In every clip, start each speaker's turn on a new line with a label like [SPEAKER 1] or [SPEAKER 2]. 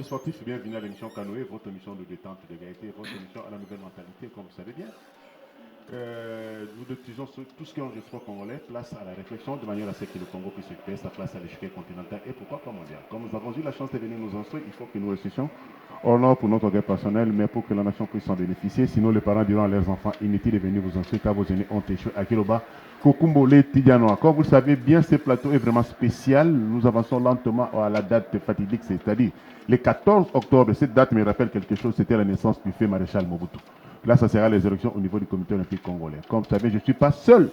[SPEAKER 1] amis sportifs, bienvenue à l'émission Canoë, votre émission de détente, de gaieté, votre émission à la nouvelle mentalité, comme vous savez bien. Nous diffusons tout ce qui est en sport congolais, place à la réflexion, de manière à ce que le Congo puisse occuper sa place à l'échiquier continental et pourquoi pas mondial. Comme nous avons eu la chance de venir nous instruire, il faut que nous réfléchissions au nord pour notre gain personnel, mais pour que la nation puisse en bénéficier. Sinon, les parents diront à leurs enfants, inutile de venir vous instruire car vos aînés ont échoué à Kiloba. Kokumbole Tidianoa. Comme vous le savez bien, ce plateau est vraiment spécial. Nous avançons lentement à la date fatidique, c'est-à-dire le 14 octobre. Cette date me rappelle quelque chose, c'était la naissance du fait maréchal Mobutu. Là, ça sera les élections au niveau du comité olympique congolais. Comme vous savez, je ne suis pas seul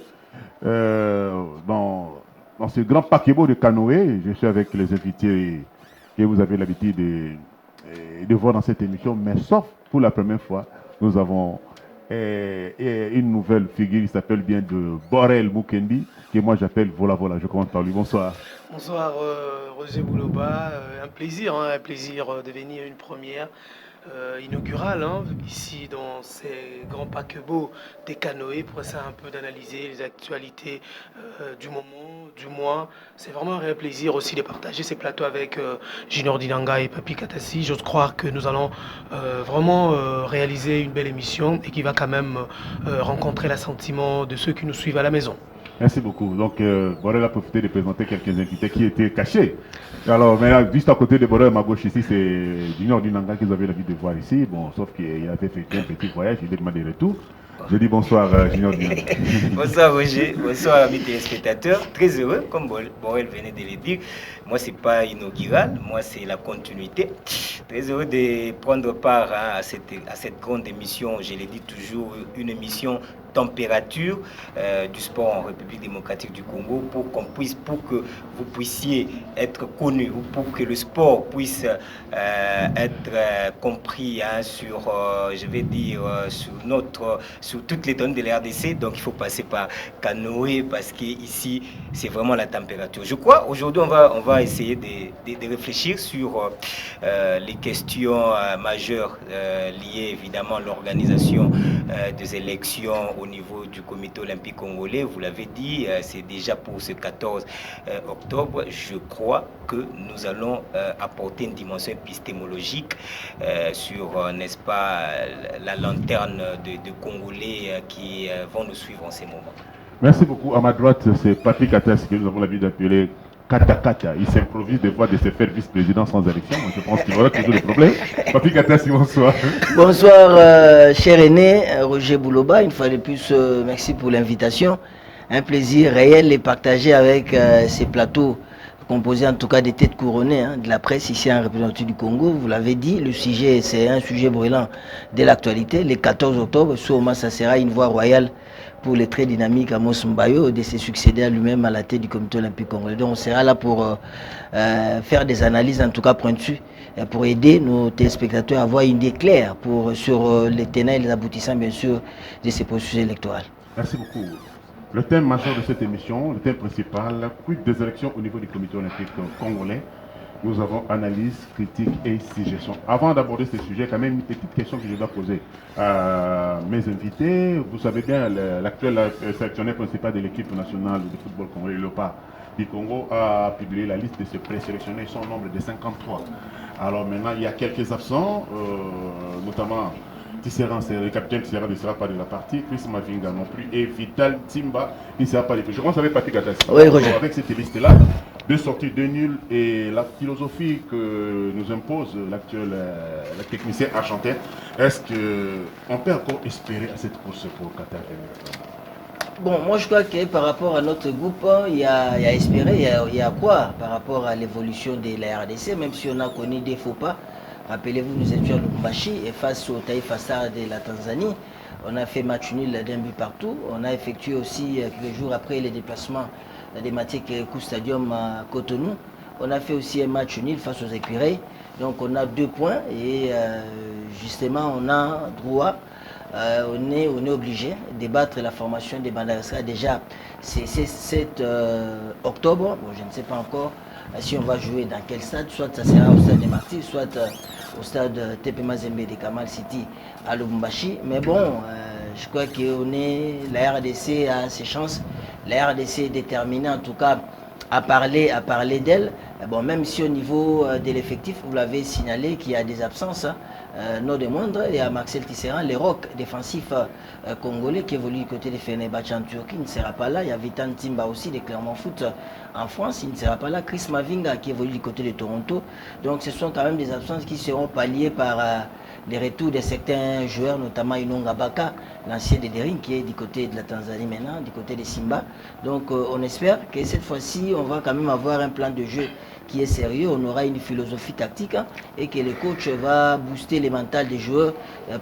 [SPEAKER 1] dans ce grand paquebot de canoë. Je suis avec les invités que vous avez l'habitude de voir dans cette émission. Mais sauf pour la première fois, nous avons une nouvelle figure qui s'appelle bien de Borel Mukendi, que moi j'appelle Vola Vola. Je commence par lui. Bonsoir.
[SPEAKER 2] Bonsoir Roger Bouloba, un plaisir de venir une première inaugurale ici dans ces grands paquebots des canoës pour essayer un peu d'analyser les actualités du moment, du mois. C'est vraiment un réel plaisir aussi de partager ces plateaux avec Junior Dinanga et Papi Katassi. J'ose croire que nous allons vraiment réaliser une belle émission et qui va quand même rencontrer l'assentiment de ceux qui nous suivent à la maison.
[SPEAKER 1] Merci beaucoup. Donc, Borel a profité de présenter quelques invités qui étaient cachés. Alors, maintenant, juste à côté de Borel, à ma gauche ici, c'est Junior Dinanga qu'ils avaient l'habitude de voir ici. Bon, sauf qu'il avait fait un petit voyage, il est demandé retour. Je dis bonsoir, Junior Dinanga.
[SPEAKER 3] Bonsoir, Roger. Bonsoir, amis téléspectateurs. Très heureux, comme Borel venait de le dire. Moi, ce n'est pas inaugural, moi, c'est la continuité. Très heureux de prendre part à cette grande émission. Je l'ai dit toujours, une émission température du sport en République démocratique du Congo pour que vous puissiez être connus, pour que le sport puisse être compris sur, sur toutes les données de la RDC. Donc il faut passer par Canoë parce que ici c'est vraiment la température. Je crois aujourd'hui on va essayer de réfléchir sur les questions majeures liées évidemment à l'organisation des élections au niveau du comité olympique congolais. Vous l'avez dit, c'est déjà pour ce 14 octobre. Je crois que nous allons apporter une dimension épistémologique sur, n'est-ce pas, la lanterne de Congolais qui vont nous suivre en ces moments.
[SPEAKER 1] Merci beaucoup. À ma droite, c'est Patrick Katas que nous avons l'habitude d'appeler Kata Kata. Il s'improvise des fois de se faire vice-président sans élection. Moi, je pense qu'il aura toujours des problèmes. Patrick Katas, bonsoir.
[SPEAKER 4] Bonsoir, cher aîné, Roger Bouloba. Une fois de plus, merci pour l'invitation. Un plaisir réel et partagé avec ces plateaux composés en tout cas des têtes couronnées de la presse ici en République du Congo. Vous l'avez dit, le sujet, c'est un sujet brûlant de l'actualité. Le 14 octobre, sûrement, ça sera une voie royale pour les très dynamiques Amos Mbayo de se succéder à lui-même à la tête du comité olympique congolais. Donc on sera là pour faire des analyses en tout cas pointues pour aider nos téléspectateurs à avoir une idée claire sur les tenants et les aboutissants bien sûr de ces processus électoraux.
[SPEAKER 1] Merci beaucoup. Le thème majeur de cette émission, le thème principal, quid des élections au niveau du comité olympique congolais. Nous avons analyse, critique et suggestion. Avant d'aborder ce sujet, quand même une petite question que je dois poser à mes invités. Vous savez bien, l'actuel sélectionneur principal de l'équipe nationale de football congolais, le PA du Congo, a publié la liste de ses présélectionnés, son nombre de 53. Alors maintenant, il y a quelques absents, notamment Tisserand, le capitaine Tisserand ne sera pas de la partie, Chris Mavinga non plus, et Vital Timba ne sera pas de la partie. Je commence avec Patrick Atassi.
[SPEAKER 4] Oui, Roger.
[SPEAKER 1] Avec cette liste-là, deux sorties, deux nuls, et la philosophie que nous impose l'actuel technicien argentin, est-ce qu'on peut encore espérer à cette course pour Qatar?
[SPEAKER 4] Bon, moi je crois que par rapport à notre groupe, il y a à espérer, il y a quoi par rapport à l'évolution de la RDC, même si on a connu des faux pas. Rappelez-vous, nous étions à Lubumbashi et face au Taifa Stars de la Tanzanie, on a fait match nul d'un but partout. On a effectué aussi quelques jours après les déplacements des Matik Stadium à Cotonou. On a fait aussi un match nul face aux Écureuils. Donc on a 2 points et justement on a droit, on est obligé de battre la formation des Bandarasca. Déjà c'est 7 octobre, bon, je ne sais pas encore si on va jouer dans quel stade, soit ça sera au stade des Martyrs, soit au stade TP Mazembe de Kamal City à Lubumbashi. Mais bon, je crois que la RDC a ses chances. La RDC est déterminée en tout cas à parler d'elle. Bon, même si au niveau de l'effectif, vous l'avez signalé qu'il y a des absences, non des moindres, il y a Marcel Tisserand, le rock défensif congolais qui évolue du côté de Fenerbahçe en Turquie, il ne sera pas là. Il y a Vitan Timba aussi de Clermont Foot en France, il ne sera pas là. Chris Mavinga qui évolue du côté de Toronto. Donc ce sont quand même des absences qui seront palliées par les retours de certains joueurs, notamment Inonga Baka, l'ancien de Dering, qui est du côté de la Tanzanie maintenant, du côté de Simba. Donc on espère que cette fois-ci, on va quand même avoir un plan de jeu qui est sérieux, on aura une philosophie tactique et que le coach va booster les mentales des joueurs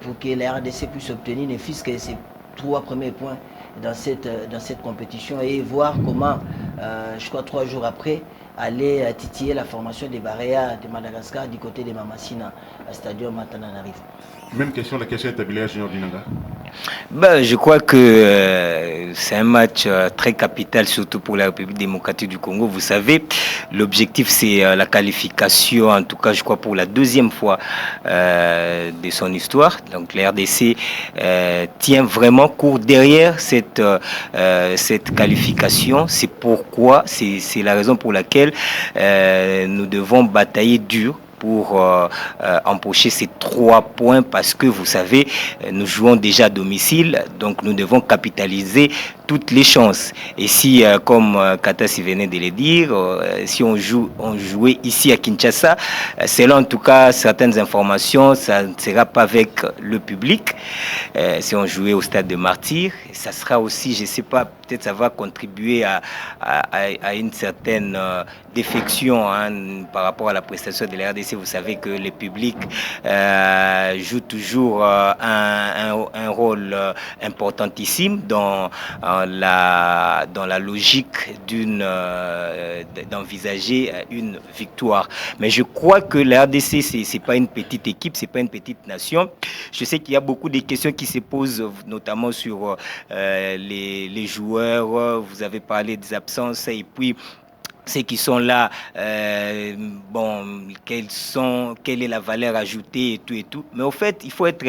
[SPEAKER 4] pour que la RDC puisse obtenir ne fût-ce que ses 3 premiers points dans cette compétition et voir comment, je crois 3 jours après, aller titiller la formation des Barrea de Madagascar du côté de Mamasina, à Stadium Matananarivo.
[SPEAKER 1] Même question, la question est tablière Junior Dinanga.
[SPEAKER 3] Je crois que c'est un match très capital, surtout pour la République démocratique du Congo. Vous savez, l'objectif c'est la qualification, en tout cas je crois pour la 2e fois de son histoire. Donc la RDC tient vraiment court derrière cette qualification. C'est pourquoi, c'est la raison pour laquelle nous devons batailler dur pour empocher ces 3 points parce que vous savez, nous jouons déjà à domicile, donc nous devons capitaliser toutes les chances. Et si, comme Katassi venait de le dire, si on jouait ici à Kinshasa, selon en tout cas certaines informations, ça ne sera pas avec le public. Si on jouait au stade de Martyrs, ça sera aussi, je ne sais pas, peut-être ça va contribuer à une certaine défection par rapport à la prestation de la RDC. Vous savez que le public joue toujours un rôle importantissime dans la logique d'envisager une victoire. Mais je crois que la RDC, c'est pas une petite équipe, c'est pas une petite nation. Je sais qu'il y a beaucoup de questions qui se posent, notamment sur les joueurs. Vous avez parlé des absences et puis ceux qui sont là, quelle est la valeur ajoutée et tout. Mais au fait, il faut être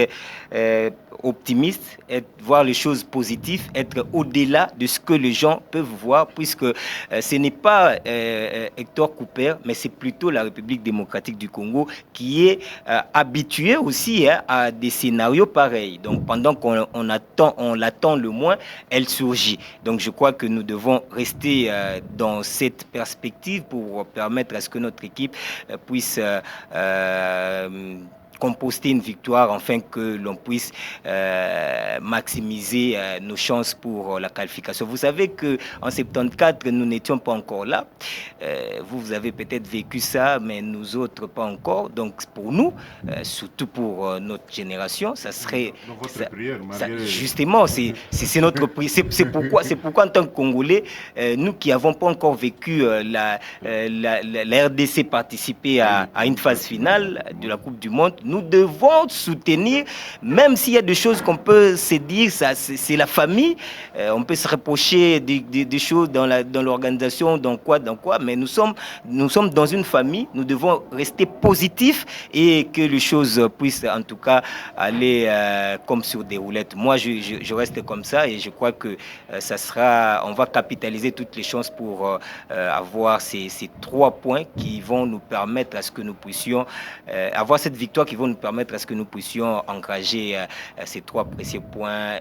[SPEAKER 3] optimiste, voir les choses positives, être au-delà de ce que les gens peuvent voir, puisque ce n'est pas Hector Cooper, mais c'est plutôt la République démocratique du Congo qui est habituée aussi à des scénarios pareils. Donc pendant on l'attend le moins, elle surgit. Donc je crois que nous devons rester dans cette perspective pour permettre à ce que notre équipe puisse composter une victoire afin que l'on puisse maximiser nos chances pour la qualification. Vous savez qu'en 74, nous n'étions pas encore là. Vous avez peut-être vécu ça, mais nous autres pas encore. Donc pour nous, surtout pour notre génération, ça serait... justement, c'est notre prix. C'est pourquoi en tant que Congolais, nous qui n'avons pas encore vécu la RDC participer à une phase finale de la Coupe du Monde, nous devons soutenir, même s'il y a des choses qu'on peut se dire, c'est la famille, on peut se reprocher des choses dans l'organisation, dans quoi, mais nous sommes dans une famille, nous devons rester positifs et que les choses puissent en tout cas aller comme sur des roulettes. Moi, je reste comme ça et je crois que on va capitaliser toutes les chances pour avoir ces 3 points qui vont nous permettre à ce que nous puissions avoir cette victoire qui vont nous permettre à ce que nous puissions engager ces 3 précieux points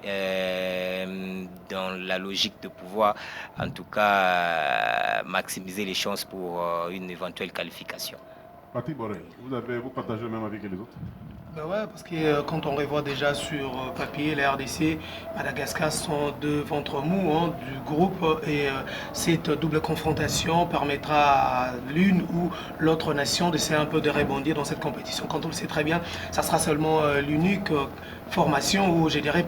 [SPEAKER 3] dans la logique de pouvoir en tout cas maximiser les chances pour une éventuelle qualification.
[SPEAKER 1] Patrick Boré, vous partagez le même avis que les autres?
[SPEAKER 2] Ouais, parce que quand on revoit déjà sur papier, la RDC, Madagascar sont 2 ventres mous du groupe et cette double confrontation permettra à l'une ou l'autre nation d'essayer un peu de rebondir dans cette compétition. Quand on le sait très bien, ça sera seulement l'unique formation ou je dirais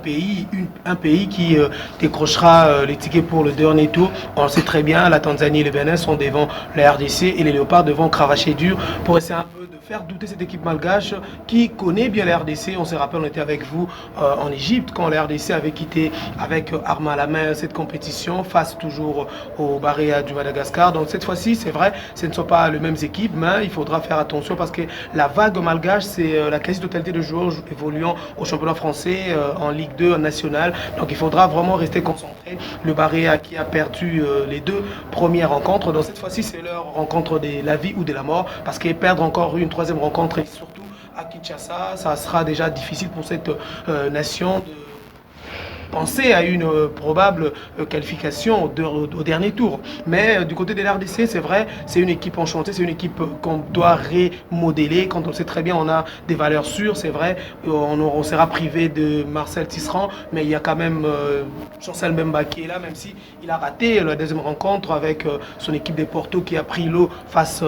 [SPEAKER 2] un pays qui décrochera les tickets pour le dernier tour. On le sait très bien, la Tanzanie et le Bénin sont devant la RDC et les Léopards devront cravacher dur pour essayer un peu de faire douter cette équipe malgache qui connaît bien la RDC. On se rappelle, on était avec vous en Égypte quand la RDC avait quitté avec armes à la main cette compétition face toujours au Barea du Madagascar. Donc cette fois-ci, c'est vrai, ce ne sont pas les mêmes équipes, mais il faudra faire attention parce que la vague malgache, c'est la quasi-totalité de joueurs évoluant au championnat français, en Ligue 2, en national. Donc il faudra vraiment rester concentré. Le Barea qui a perdu les 2 premières rencontres, donc cette fois-ci, c'est leur rencontre de la vie ou de la mort parce qu'ils perdent encore une 3e rencontre et surtout à Kinshasa, ça sera déjà difficile pour cette nation de penser à une probable qualification au dernier tour. Mais du côté de l'RDC, c'est vrai, c'est une équipe enchantée, c'est une équipe qu'on doit remodeler. Quand on sait très bien, on a des valeurs sûres, c'est vrai, on sera privé de Marcel Tisserand, mais il y a quand même Chancel Mbemba qui est là, même si il a raté la 2e rencontre avec son équipe de Porto qui a pris l'eau face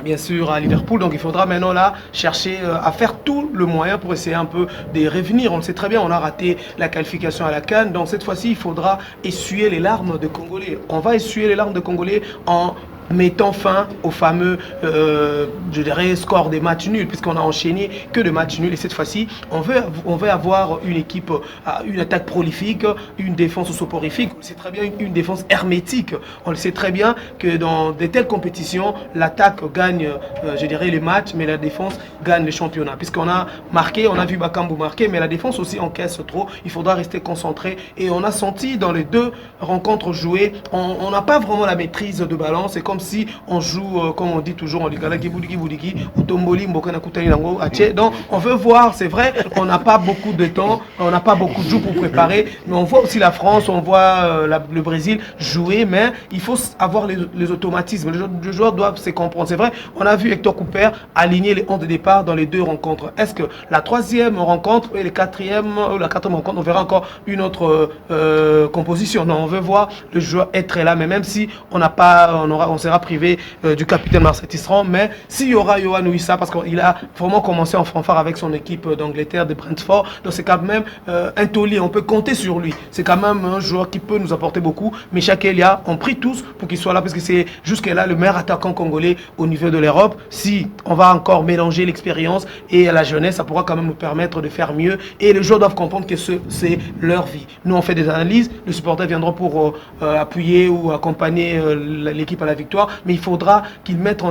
[SPEAKER 2] bien sûr à Liverpool. Donc il faudra maintenant là chercher à faire tout le moyen pour essayer un peu de revenir. On le sait très bien, on a raté la qualification à la CAN, donc cette fois-ci il faudra essuyer les larmes de Congolais. On va essuyer les larmes de Congolais en mettant fin au fameux je dirais score des matchs nuls, puisqu'on a enchaîné que de matchs nuls et cette fois-ci on veut avoir une équipe, une attaque prolifique, une défense soporifique. On le sait très bien, une défense hermétique. On le sait très bien que dans de telles compétitions l'attaque gagne je dirais les matchs, mais la défense gagne les championnats, puisqu'on a marqué, on a vu Bakambu marquer, mais la défense aussi encaisse trop. Il faudra rester concentré et on a senti dans les 2 rencontres jouées, on n'a pas vraiment la maîtrise de ballon. C'est comme si on joue, comme on dit toujours en Ligala, ou Tomboli, donc on veut voir, c'est vrai, on n'a pas beaucoup de temps, on n'a pas beaucoup de jours pour préparer, mais on voit aussi la France, on voit le Brésil jouer, mais il faut avoir les automatismes, les joueurs doivent se comprendre. C'est vrai, on a vu Hector Cooper aligner les 11 de départ dans les 2 rencontres. Est-ce que la 3e rencontre et la 4e rencontre, on verra encore une autre composition? Non, on veut voir le joueur être là, mais même si on n'a pas, on sera privé du capitaine Marcel Tisserand, mais s'il y aura Yohan Wissa, parce qu'il a vraiment commencé en fanfare avec son équipe d'Angleterre, de Brentford, donc c'est quand même un taulier, on peut compter sur lui. C'est quand même un joueur qui peut nous apporter beaucoup, mais chaque Elia, on prie tous pour qu'il soit là, parce que c'est jusque-là le meilleur attaquant congolais au niveau de l'Europe. Si on va encore mélanger l'expérience et la jeunesse, ça pourra quand même nous permettre de faire mieux, et les joueurs doivent comprendre que c'est leur vie. Nous, on fait des analyses, les supporters viendront pour appuyer ou accompagner l'équipe à la victoire, mais il faudra qu'ils mettent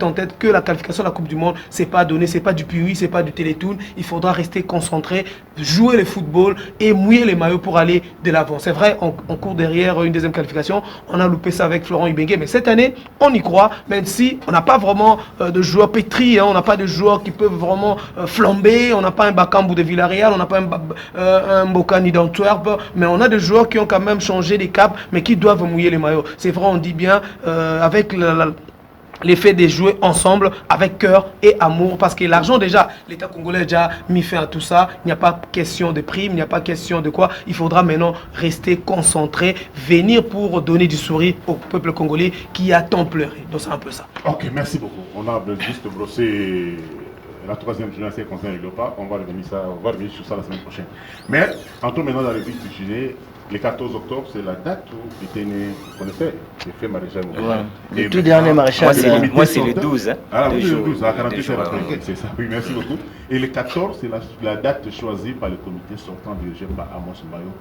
[SPEAKER 2] en tête que la qualification de la Coupe du Monde, c'est pas donné, c'est pas du Piwi, c'est pas du Télétoon. Il faudra rester concentré, jouer le football et mouiller les maillots pour aller de l'avant. C'est vrai, on court derrière une 2e qualification, on a loupé ça avec Florent Ibenge, mais cette année, on y croit, même si on n'a pas vraiment de joueurs pétris, hein, on n'a pas de joueurs qui peuvent vraiment flamber, on n'a pas un Bakambu de Villarreal, on n'a pas un Mbokani d'Antwerp, mais on a des joueurs qui ont quand même changé les caps, mais qui doivent mouiller les maillots. C'est vrai, on dit bien, avec l'effet de jouer ensemble avec cœur et amour, parce que l'argent déjà, l'État congolais a déjà mis fin à tout ça. Il n'y a pas question de prime, il n'y a pas question de quoi. Il faudra maintenant rester concentré, venir pour donner du sourire au peuple congolais qui a tant pleuré. Donc c'est un peu ça.
[SPEAKER 1] Ok, merci beaucoup. On a juste brossé la 3e journée concernant l'Europa. On va revenir sur ça la semaine prochaine. Mais entrons maintenant dans le vif du sujet. Le 14 octobre, c'est la date où était né, vous connaissez, le fait maréchal.
[SPEAKER 4] Le tout dernier maréchal.
[SPEAKER 3] Moi, c'est le 12. Hein,
[SPEAKER 1] ah, oui, le 12, à 48 heures après. C'est ça, oui, merci beaucoup. Et le 14, c'est la date choisie par le comité sortant dirigé par Amos Mbayo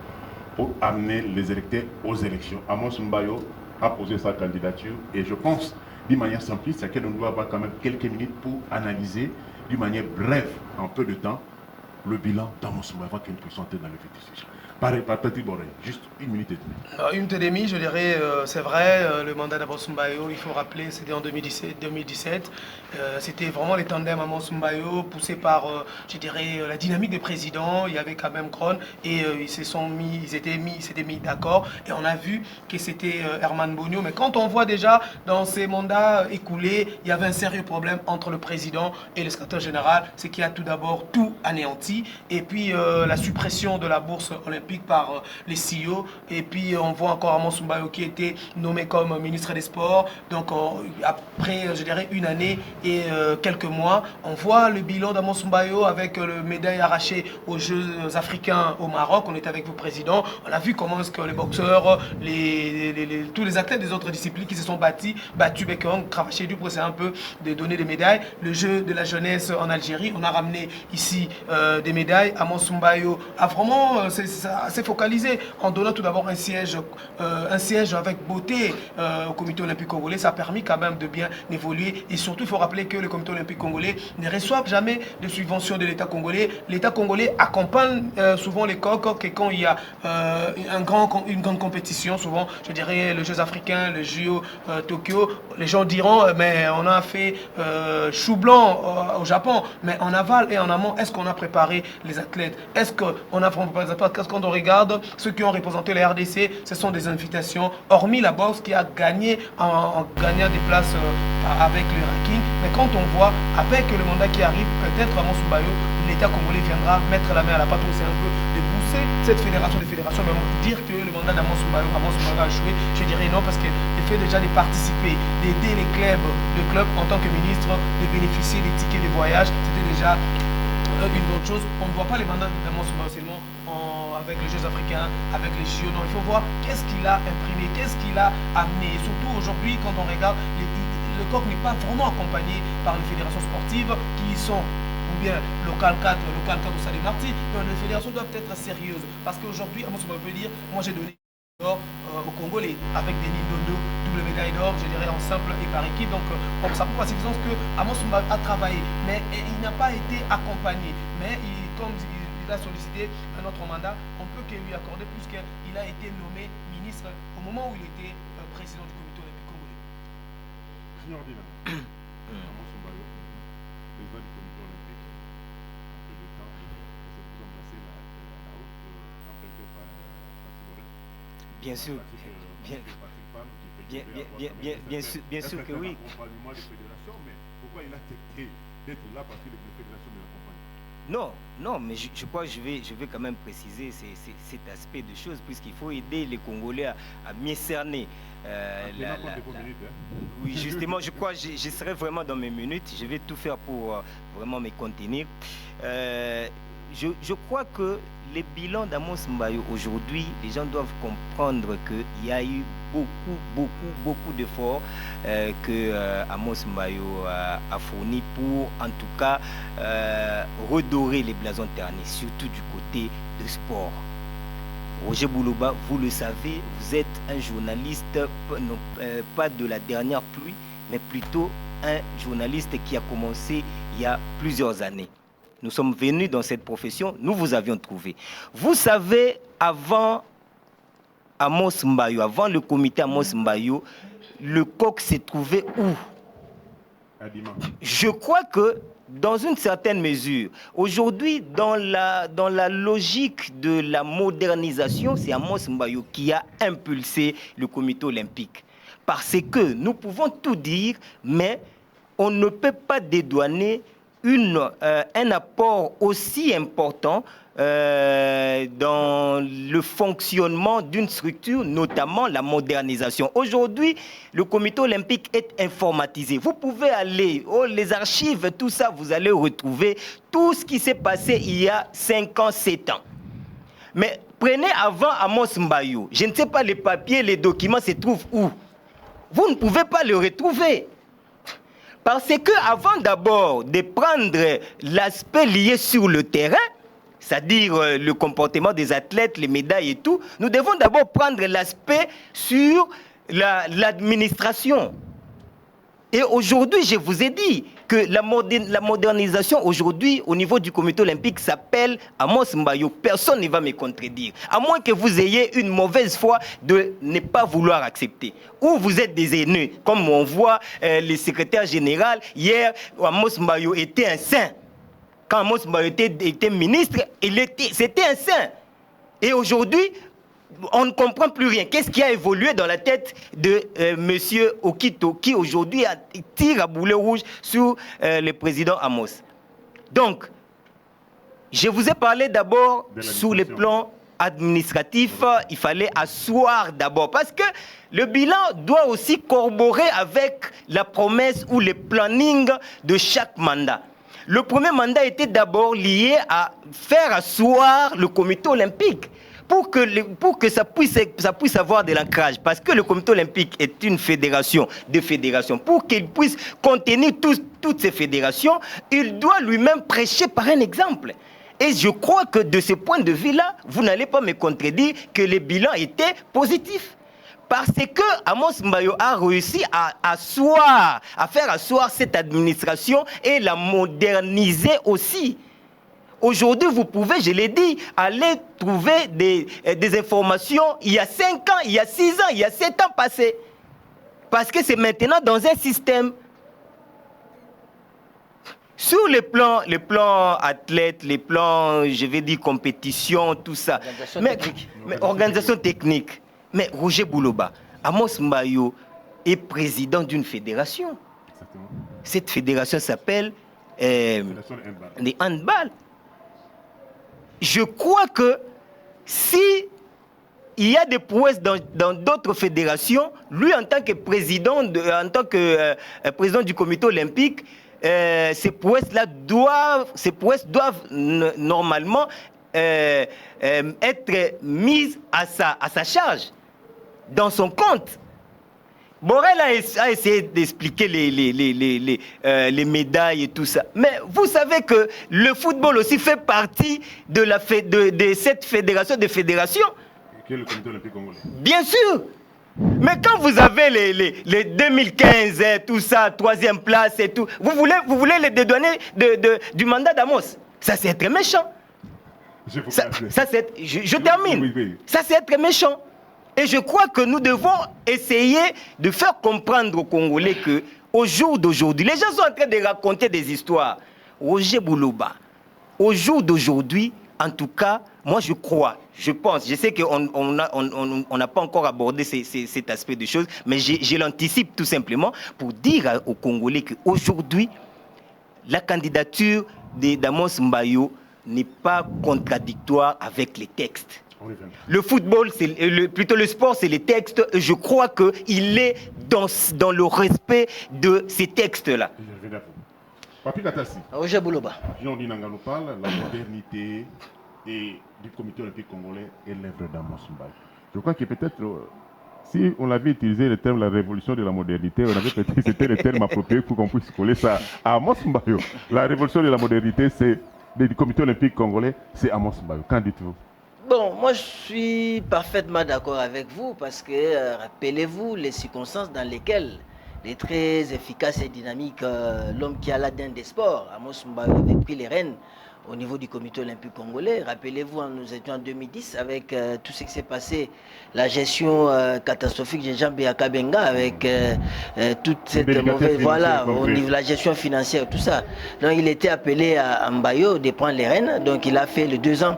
[SPEAKER 1] pour amener les électeurs aux élections. Amos Mbayo a posé sa candidature et je pense, d'une manière simpliste, c'est qu'on doit avoir quand même quelques minutes pour analyser, d'une manière brève, en peu de temps, le bilan d'Amos Mbayo avant qu'il puisse entrer dans le vif du sujet. Par petit Boré, juste 1 minute et demie.
[SPEAKER 2] 1 minute et demie, je dirais, c'est vrai, le mandat d'Amos Mbayo, il faut rappeler, c'était en 2017. C'était vraiment les tandems Amos Mbayo, poussés par, je dirais, la dynamique des présidents. Il y avait quand même Kron et ils s'étaient mis d'accord. Et on a vu que c'était Herman Bogno. Mais quand on voit déjà dans ces mandats écoulés, il y avait un sérieux problème entre le président et le secrétaire général, c'est qu'il a tout d'abord tout anéanti. aussi. Et puis la suppression de la bourse olympique par les CEO. Et puis on voit encore Amos Mbayo qui était nommé comme ministre des Sports. Donc après, je dirais, une année et quelques mois, on voit le bilan d'Amos Mbayo avec le médaille arrachée aux Jeux africains au Maroc. On est avec vous, Président. On a vu comment est-ce que les boxeurs, tous les athlètes des autres disciplines qui se sont battus, mais qui ont cravaché du pour essayer un peu de donner des médailles. Le jeu de la jeunesse en Algérie, on a ramené ici des médailles. Amos Mbayo a vraiment s'est focalisé en donnant tout d'abord un siège avec beauté au comité olympique congolais. Ça a permis quand même de bien évoluer. Et surtout, il faut rappeler que le comité olympique congolais ne reçoit jamais de subventions de l'État congolais. L'État congolais accompagne souvent les coqs et quand il y a une grande compétition, souvent, je dirais, les Jeux africains, le JO Tokyo, les gens diront, mais on a fait chou blanc au Japon, mais en aval et en amont, est-ce qu'on a préparé les athlètes? Est-ce qu'on a préparé les athlètes? Parce qu'on regarde ceux qui ont représenté la RDC, ce sont des invitations, hormis la boxe qui a gagné en gagnant des places avec le ranking. Mais quand on voit, avec le mandat qui arrive, peut-être à Monsoubayo, l'État congolais viendra mettre la main à la pâte, c'est un peu de pousser cette fédération des fédérations, mais dire que le mandat d'Amos Mbayo a échoué, je dirais non, parce que le fait déjà de participer, d'aider les clubs en tant que ministre, de bénéficier des tickets de voyage, c'était déjà une bonne chose. On ne voit pas les mandats d'Amos Mbayo seulement avec les Jeux africains, avec les JO. Donc il faut voir qu'est-ce qu'il a imprimé, qu'est-ce qu'il a amené. Et surtout aujourd'hui, quand on regarde, le COC n'est pas vraiment accompagné par les fédérations sportives qui sont ou bien local 4 au Salé Marty. Donc les fédérations doivent être sérieuses. Parce qu'aujourd'hui, Amos Mbayo peut dire, moi j'ai donné d'or au Congolais avec des Nindondo, double médaille d'or, je dirais en simple et par équipe. Donc ça prouve la suffisance que Amos Mbayo a travaillé, mais il n'a pas été accompagné. Mais comme il a sollicité un autre mandat, on peut que lui accorder puisqu'il a été nommé ministre au moment où il était président du comité olympique congolais.
[SPEAKER 1] Signor Dina, Amos Mbayo, président du comité olympique, un peu de temps, vous embrassez la route empruntée par Patrick.
[SPEAKER 3] Bien sûr. Bien sûr que oui.
[SPEAKER 1] Accompagnement des fédérations, mais pourquoi il a accepté d'être là parce que les fédérations ne l'accompagnent?
[SPEAKER 3] Non, mais je crois que je vais quand même préciser cet aspect de choses, puisqu'il faut aider les Congolais à mieux cerner. Oui, justement, je crois que je serai vraiment dans mes minutes. Je vais tout faire pour vraiment me contenir. Je crois que les bilans d'Amos Mbayo aujourd'hui, les gens doivent comprendre qu'il y a eu beaucoup d'efforts que Amos Mbayo a fourni pour, en tout cas, redorer les blasons ternis, surtout du côté du sport. Roger Bouloba, vous le savez, vous êtes un journaliste, non, pas de la dernière pluie, mais plutôt un journaliste qui a commencé il y a plusieurs années. Nous sommes venus dans cette profession, nous vous avions trouvé. Vous savez, avant Amos Mbayo, avant le comité Amos Mbayo, le COC s'est trouvé où? Je crois que, dans une certaine mesure, aujourd'hui, dans la logique de la modernisation, c'est Amos Mbayo qui a impulsé le comité olympique. Parce que nous pouvons tout dire, mais on ne peut pas dédouaner un apport aussi important dans le fonctionnement d'une structure, notamment la modernisation. Aujourd'hui, le comité olympique est informatisé. Vous pouvez aller, les archives, tout ça, vous allez retrouver tout ce qui s'est passé il y a 5 ans, 7 ans. Mais prenez avant Amos Mbayo. Je ne sais pas, les papiers, les documents se trouvent où? Vous ne pouvez pas les retrouver. Parce que avant d'abord de prendre l'aspect lié sur le terrain, c'est-à-dire le comportement des athlètes, les médailles et tout, nous devons d'abord prendre l'aspect sur l'administration. Et aujourd'hui, je vous ai dit que la modernisation aujourd'hui au niveau du comité olympique s'appelle Amos Mbayo. Personne ne va me contredire. À moins que vous ayez une mauvaise foi de ne pas vouloir accepter. Ou vous êtes des haineux, comme on voit le secrétaire général. Hier, Amos Mbayo était un saint. Quand Amos Mbayo était ministre, c'était un saint. Et aujourd'hui, on ne comprend plus rien. Qu'est-ce qui a évolué dans la tête de M. Okito, qui aujourd'hui tire à boulet rouge sur le président Amos? Donc, Je vous ai parlé d'abord
[SPEAKER 1] De
[SPEAKER 3] sur le plan administratif, il fallait asseoir d'abord, parce que le bilan doit aussi corroborer avec la promesse ou le planning de chaque mandat. Le premier mandat était d'abord lié à faire asseoir le comité olympique pour que ça puisse avoir de l'ancrage, parce que le comité olympique est une fédération de fédérations. Pour qu'il puisse contenir toutes ces fédérations, il doit lui-même prêcher par un exemple. Et je crois que de ce point de vue-là, vous n'allez pas me contredire que le bilan était positif. Parce que Amos Mbayo a réussi à faire asseoir cette administration et la moderniser aussi. Aujourd'hui, vous pouvez, je l'ai dit, aller trouver des informations il y a 5 ans, il y a 6 ans, il y a 7 ans passés. Parce que c'est maintenant dans un système. Sur les plans athlètes, les plans, je vais dire, compétition, tout ça. Organisation technique. Mais Roger Bouloba, Amos Mbayo est président d'une fédération.
[SPEAKER 1] Exactement.
[SPEAKER 3] Cette fédération s'appelle les handball. Je crois que si il y a des prouesses dans d'autres fédérations, lui en tant que président, président du comité olympique, ces prouesses doivent normalement être mises à sa charge, dans son compte. Borel a essayé d'expliquer les médailles et tout ça. Mais vous savez que le football aussi fait partie de cette fédération de fédérations.
[SPEAKER 1] Qui est le comité olympique congolais?
[SPEAKER 3] Bien sûr. Mais quand vous avez les 2015, tout ça, 3e place et tout, vous voulez les dédouaner du mandat d'Amos. Ça, c'est être méchant. Je termine.
[SPEAKER 1] Oui.
[SPEAKER 3] Ça, c'est être méchant. Et je crois que nous devons essayer de faire comprendre aux Congolais que, au jour d'aujourd'hui, les gens sont en train de raconter des histoires. Roger Bouloba, au jour d'aujourd'hui, en tout cas, moi je crois, je pense, je sais qu'on n'a pas encore abordé cet aspect des choses, mais je l'anticipe tout simplement pour dire aux Congolais qu'aujourd'hui, la candidature d'Amos Mbayo n'est pas contradictoire avec les textes. Le football, plutôt le sport, c'est les textes. Et je crois qu'il est dans le respect de ces textes-là.
[SPEAKER 1] Papi Katassi.
[SPEAKER 4] Roger Bouloba.
[SPEAKER 1] Jean-Di Nangano parle, la modernité du comité olympique congolais est l'œuvre d'Amos Mbayo. Je crois que peut-être, si on avait utilisé le terme la révolution de la modernité, on avait peut-être c'était le terme approprié pour qu'on puisse coller ça à Amos Mbayo. La révolution de la modernité, c'est du comité olympique congolais, c'est Amos Mbayo. Qu'en dites-vous?
[SPEAKER 4] Bon, moi je suis parfaitement d'accord avec vous parce que rappelez-vous les circonstances dans lesquelles les très efficace et dynamique l'homme qui a l'ADN des sports, Amos Mbayo, avait pris les rênes au niveau du comité olympique congolais. Rappelez-vous, nous étions en 2010 avec tout ce qui s'est passé, la gestion catastrophique de Jean Béaka Benga avec toute cette mauvaise, voilà, au niveau de la gestion financière, tout ça. Donc il était appelé à Mbayo de prendre les rênes. Donc il a fait les 2 ans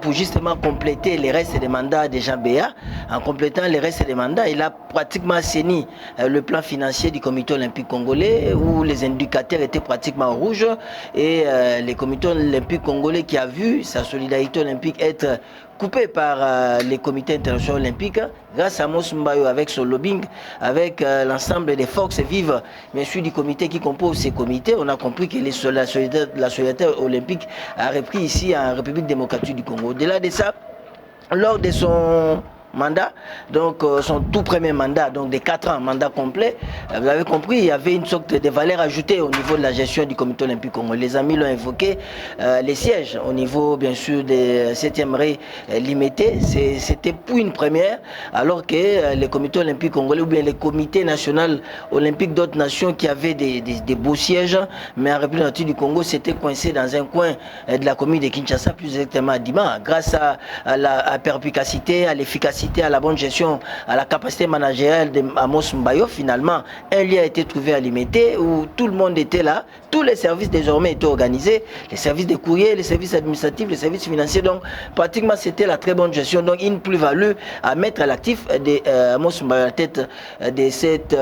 [SPEAKER 4] pour justement compléter les restes des mandats de Jean Béa. En complétant les restes des mandats, il a pratiquement assaini le plan financier du comité olympique congolais où les indicateurs étaient pratiquement rouges et les comités olympique congolais qui a vu sa solidarité olympique être coupée par les comités internationaux olympiques grâce à Amos Mbayo avec son lobbying, avec l'ensemble des forces vives, bien sûr, du comité qui compose ces comités. On a compris que la solidarité olympique a repris ici en République démocratique du Congo. Au-delà de ça, lors de son mandat, donc son tout premier mandat, donc des 4 ans, mandat complet, vous avez compris, il y avait une sorte de valeur ajoutée au niveau de la gestion du comité olympique congolais. Les amis l'ont évoqué, les sièges au niveau bien sûr des 7e raies limitées, c'était pour une première, alors que les comités olympiques congolais ou bien les comités nationaux olympiques d'autres nations qui avaient des beaux sièges, mais en République du Congo, c'était coincé dans un coin de la commune de Kinshasa, plus exactement à Dima, grâce à la perspicacité, à l'efficacité l'efficacité, à la bonne gestion, à la capacité managériale de Amos Mbayo, finalement, un lieu a été trouvé à Limité où tout le monde était là, tous les services désormais étaient organisés, les services de courrier, les services administratifs, les services financiers. Donc, pratiquement, c'était la très bonne gestion. Donc, une plus-value à mettre à l'actif de Amos Mbayo à la tête de cette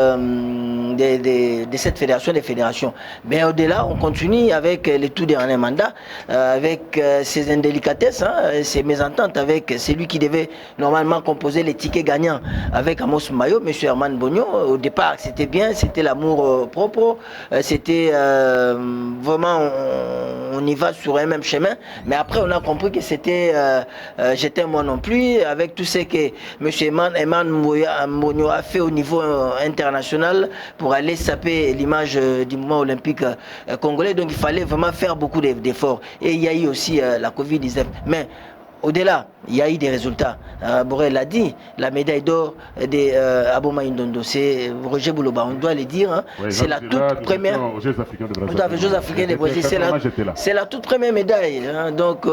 [SPEAKER 4] fédération des fédérations. Mais au-delà, on continue avec les tout derniers mandats, avec ces indélicatesses, ces mésententes avec celui qui devait normalement composer les tickets gagnants avec Amos Mbayo, M. Herman Bogno. Au départ, c'était bien, c'était l'amour propre, c'était vraiment, on y va sur un même chemin. Mais après, on a compris que c'était, j'étais moi non plus, avec tout ce que M. Herman Bogno a fait au niveau international pour aller saper l'image du mouvement olympique congolais. Donc, il fallait vraiment faire beaucoup d'efforts. Et il y a eu aussi la Covid-19. Mais au-delà, il y a eu des résultats. Borel l'a dit, la médaille d'or d'Aboma Indondo, c'est Roger Bouloba, on doit le dire. Hein. Oui, c'est la toute première. Aux Jeux africains de Brésil. Jeux africains de Brésil, c'est la toute première médaille. Hein. Donc,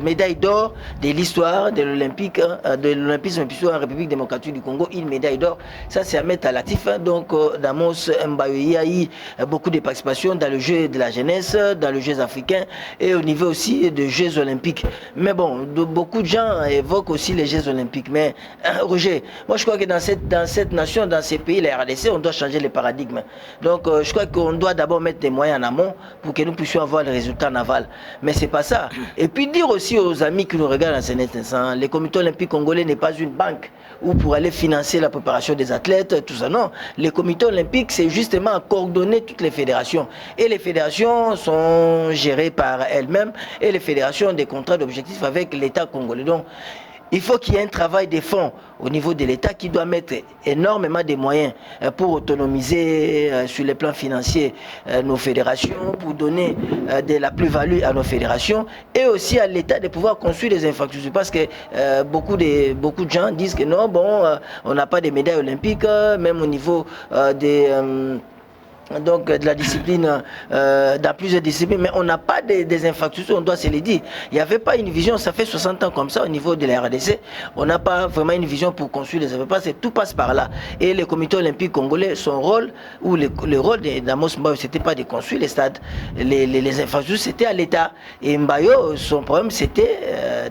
[SPEAKER 4] médaille d'or de l'histoire de l'Olympique, de l'Olympisme en République démocratique du Congo, une médaille d'or. Ça, c'est à mettre à l'actif. Hein. Donc, d'Amos Mbayo, il y a eu beaucoup de participations dans le jeu de la jeunesse, dans les Jeux africains et au niveau aussi des Jeux olympiques. Mais bon, beaucoup de gens évoquent aussi les Jeux olympiques. Mais Roger, moi je crois que dans cette nation, dans ces pays, la RDC, on doit changer les paradigmes. Donc je crois qu'on doit d'abord mettre des moyens en amont pour que nous puissions avoir les résultats en aval. Mais c'est pas ça. Et puis dire aussi aux amis qui nous regardent en ce instant, le comité olympique congolais n'est pas une banque où pour aller financer la préparation des athlètes, tout ça. Non, le comité olympique, c'est justement coordonner toutes les fédérations. Et les fédérations sont gérées par elles-mêmes et les fédérations ont des contrats d'objectifs avec l'État congolais. Donc, il faut qu'il y ait un travail de fond au niveau de l'État qui doit mettre énormément de moyens pour autonomiser sur les plans financiers nos fédérations, pour donner de la plus-value à nos fédérations et aussi à l'État de pouvoir construire des infrastructures. Parce que beaucoup de gens disent que non, on n'a pas de médailles olympiques, même au niveau des... donc de la discipline, dans plusieurs disciplines, mais on n'a pas des infrastructures, on doit se le dire. Il n'y avait pas une vision, ça fait 60 ans comme ça au niveau de la RDC, on n'a pas vraiment une vision pour construire les infrastructures, tout passe par là. Et le comité olympique congolais, son rôle, ou le rôle d'Amos Mbayo, c'était pas de construire les stades, les infrastructures, c'était à l'État. Et Mbayo, son problème, c'était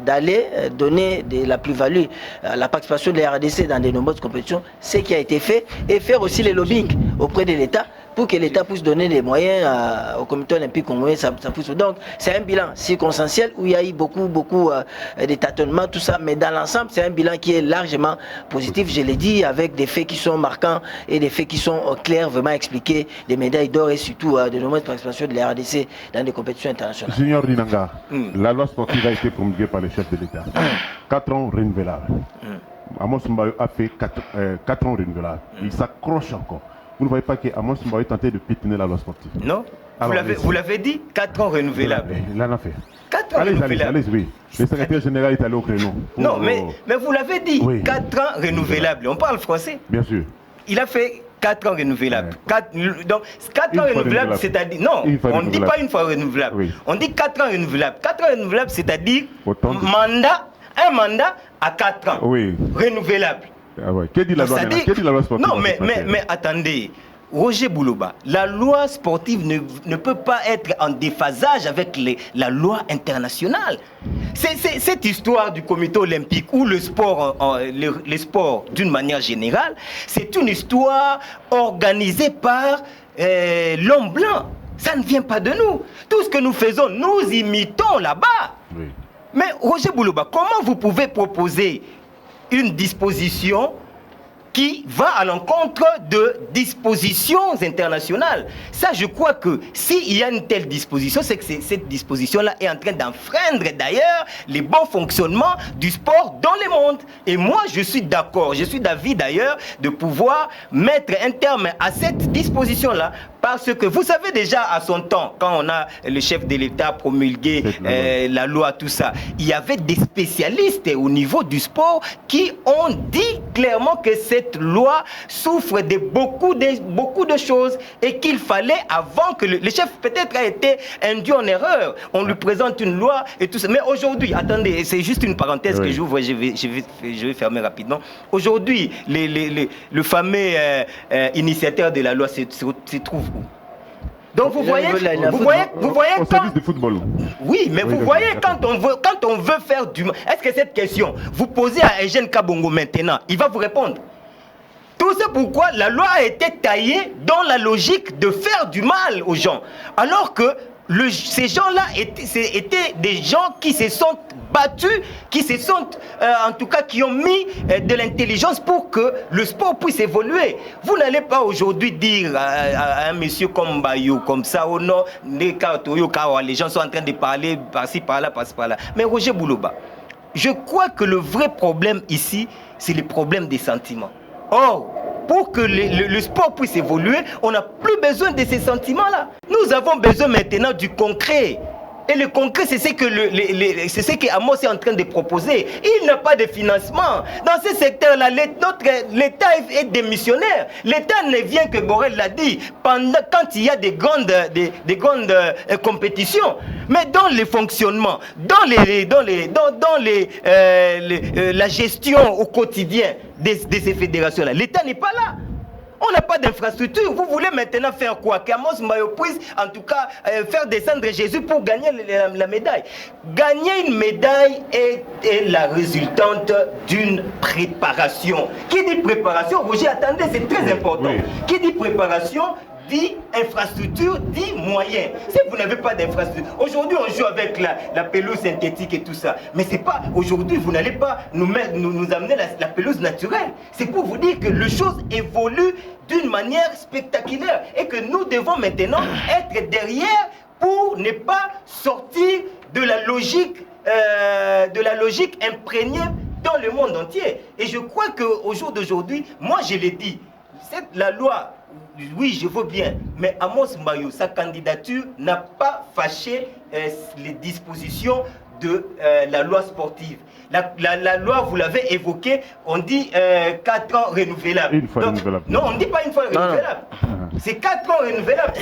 [SPEAKER 4] d'aller donner de la plus-value à la participation de la RDC dans de nombreuses compétitions, ce qui a été fait, et faire aussi les lobbying auprès de l'État, pour que l'État puisse donner les moyens au comité olympique congolais. Donc c'est un bilan circonstanciel où il y a eu beaucoup de tâtonnements, tout ça, mais dans l'ensemble c'est un bilan qui est largement positif, je l'ai dit, avec des faits qui sont marquants et des faits qui sont clairs, vraiment expliqués, des médailles d'or et surtout de nombreuses participations de la RDC dans des compétitions internationales.
[SPEAKER 1] Junior Dinanga, la loi sportive a été promulguée par le chef de l'État. 4 ans renouvelables. Amos Mbayo a fait 4 ans renouvelables. Il s'accroche encore. Vous ne voyez pas qu'Amos Mbayo est tenté de piétiner la loi sportive?
[SPEAKER 3] Non. Vous l'avez dit, 4 ans renouvelables.
[SPEAKER 1] Il en a fait.
[SPEAKER 3] 4 ans renouvelables.
[SPEAKER 1] Allez, oui. Le secrétaire général est allé au créneau.
[SPEAKER 3] Non, mais vous l'avez dit, oui. 4 ans renouvelables. On parle français?
[SPEAKER 1] Bien sûr.
[SPEAKER 3] Il a fait 4 ans renouvelables. Donc, 4 ans renouvelables, c'est-à-dire... Non, on ne dit pas une fois renouvelable. Oui. On dit 4 ans renouvelables. 4 ans renouvelables, c'est-à-dire un mandat à 4 ans.
[SPEAKER 1] Oui.
[SPEAKER 3] Renouvelable.
[SPEAKER 1] Ah ouais. Que dit la loi sportive?
[SPEAKER 3] Non, mais attendez. Roger Bouloba, la loi sportive ne peut pas être en déphasage avec la loi internationale. Cette histoire du comité olympique ou le sport, les sports d'une manière générale, c'est une histoire organisée par l'homme blanc. Ça ne vient pas de nous. Tout ce que nous faisons, nous imitons là-bas. Oui. Mais Roger Bouloba, comment vous pouvez proposer une disposition qui va à l'encontre de dispositions internationales? Ça, je crois que s'il y a une telle disposition, c'est que cette disposition-là est en train d'enfreindre d'ailleurs les bons fonctionnements du sport dans le monde. Et moi, je suis d'accord, je suis d'avis d'ailleurs de pouvoir mettre un terme à cette disposition-là. Parce que vous savez déjà à son temps, quand on a le chef de l'État promulgué la loi, tout ça, il y avait des spécialistes au niveau du sport qui ont dit clairement que cette cette loi souffre de beaucoup de choses et qu'il fallait, avant que le chef peut-être a été induit en erreur, on lui présente une loi et tout ça. Mais aujourd'hui, attendez, c'est juste une parenthèse que j'ouvre, je vais fermer rapidement. Aujourd'hui, le fameux initiateur de la loi se trouve où? Donc vous voyez
[SPEAKER 1] au service du football.
[SPEAKER 3] Oui, mais vous voyez, quand on veut faire du mal, est-ce que cette question, vous posez à Eugène Kabongo maintenant, il va vous répondre. Tout ça pourquoi la loi a été taillée dans la logique de faire du mal aux gens. Alors que ces gens-là étaient des gens qui se sont battus, qui se sont, en tout cas, qui ont mis de l'intelligence pour que le sport puisse évoluer. Vous n'allez pas aujourd'hui dire à un monsieur comme Bayou, comme ça, oh non, les gens sont en train de parler par-ci, par-là, par-ci, par-là. Mais Roger Bouloba, je crois que le vrai problème ici, c'est le problème des sentiments. Or, pour que le sport puisse évoluer, on n'a plus besoin de ces sentiments-là. Nous avons besoin maintenant du concret. Et le concret, c'est ce que Amos est en train de proposer. Il n'a pas de financement. Dans ce secteur-là, l'État est démissionnaire. L'État ne vient que Borel l'a dit, quand il y a des grandes compétitions. Mais dans le fonctionnement, dans la gestion au quotidien de ces fédérations-là, l'État n'est pas là. On n'a pas d'infrastructure. Vous voulez maintenant faire quoi? Qu'Amos Mbayo puisse en tout cas faire descendre Jésus pour gagner la médaille. Gagner une médaille est la résultante d'une préparation. Qui dit préparation? Roger, attendez, c'est très important. Oui. Qui dit préparation dit infrastructure, dit moyen. Si vous n'avez pas d'infrastructure, aujourd'hui on joue avec la pelouse synthétique et tout ça. Mais c'est pas, aujourd'hui vous n'allez pas nous amener la pelouse naturelle. C'est pour vous dire que les choses évoluent d'une manière spectaculaire et que nous devons maintenant être derrière pour ne pas sortir de la logique imprégnée dans le monde entier. Et je crois qu'au jour d'aujourd'hui, moi je l'ai dit, la loi, oui, je veux bien, mais Amos Mbayo, sa candidature n'a pas fâché les dispositions de la loi sportive. La loi, vous l'avez évoqué, on dit 4 ans renouvelables.
[SPEAKER 1] Une fois renouvelable.
[SPEAKER 3] Non, on ne dit pas une fois renouvelable. C'est 4 ans renouvelables.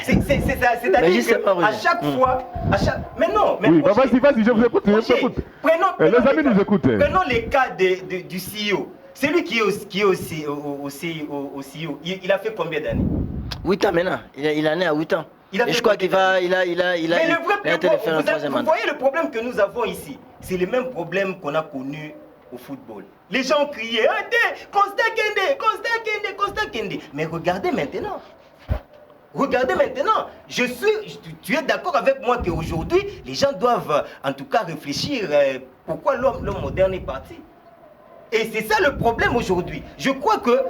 [SPEAKER 3] C'est-à-dire qu'à chaque fois... Mais non, mais
[SPEAKER 1] oui, vas-y, je vous écoute. Les amis nous écoutent.
[SPEAKER 3] Prenons les cas du CEO. C'est lui qui est aussi au CEO. Il a fait combien d'années?
[SPEAKER 4] 8 ans maintenant. Il en est à 8 ans. Et je crois qu'il va... Mais
[SPEAKER 3] le vrai problème, vous voyez le problème que nous avons ici, c'est le même problème qu'on a connu au football. Les gens criaient, Constant Kende. Mais regardez maintenant. Tu es d'accord avec moi qu'aujourd'hui, les gens doivent en tout cas réfléchir pourquoi l'homme moderne est parti. Et c'est ça le problème aujourd'hui. Je crois que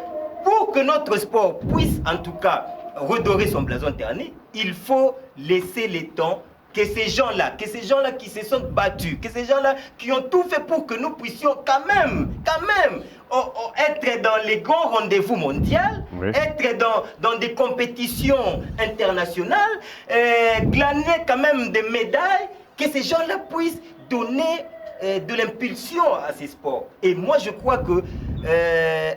[SPEAKER 3] pour que notre sport puisse en tout cas redorer son blason terni, il faut laisser le temps que ces gens-là qui se sont battus, que ces gens-là qui ont tout fait pour que nous puissions quand même être dans les grands rendez-vous mondiaux, oui, être dans des compétitions internationales, glaner quand même des médailles, que ces gens-là puissent donner de l'impulsion à ces sports. Et moi, je crois que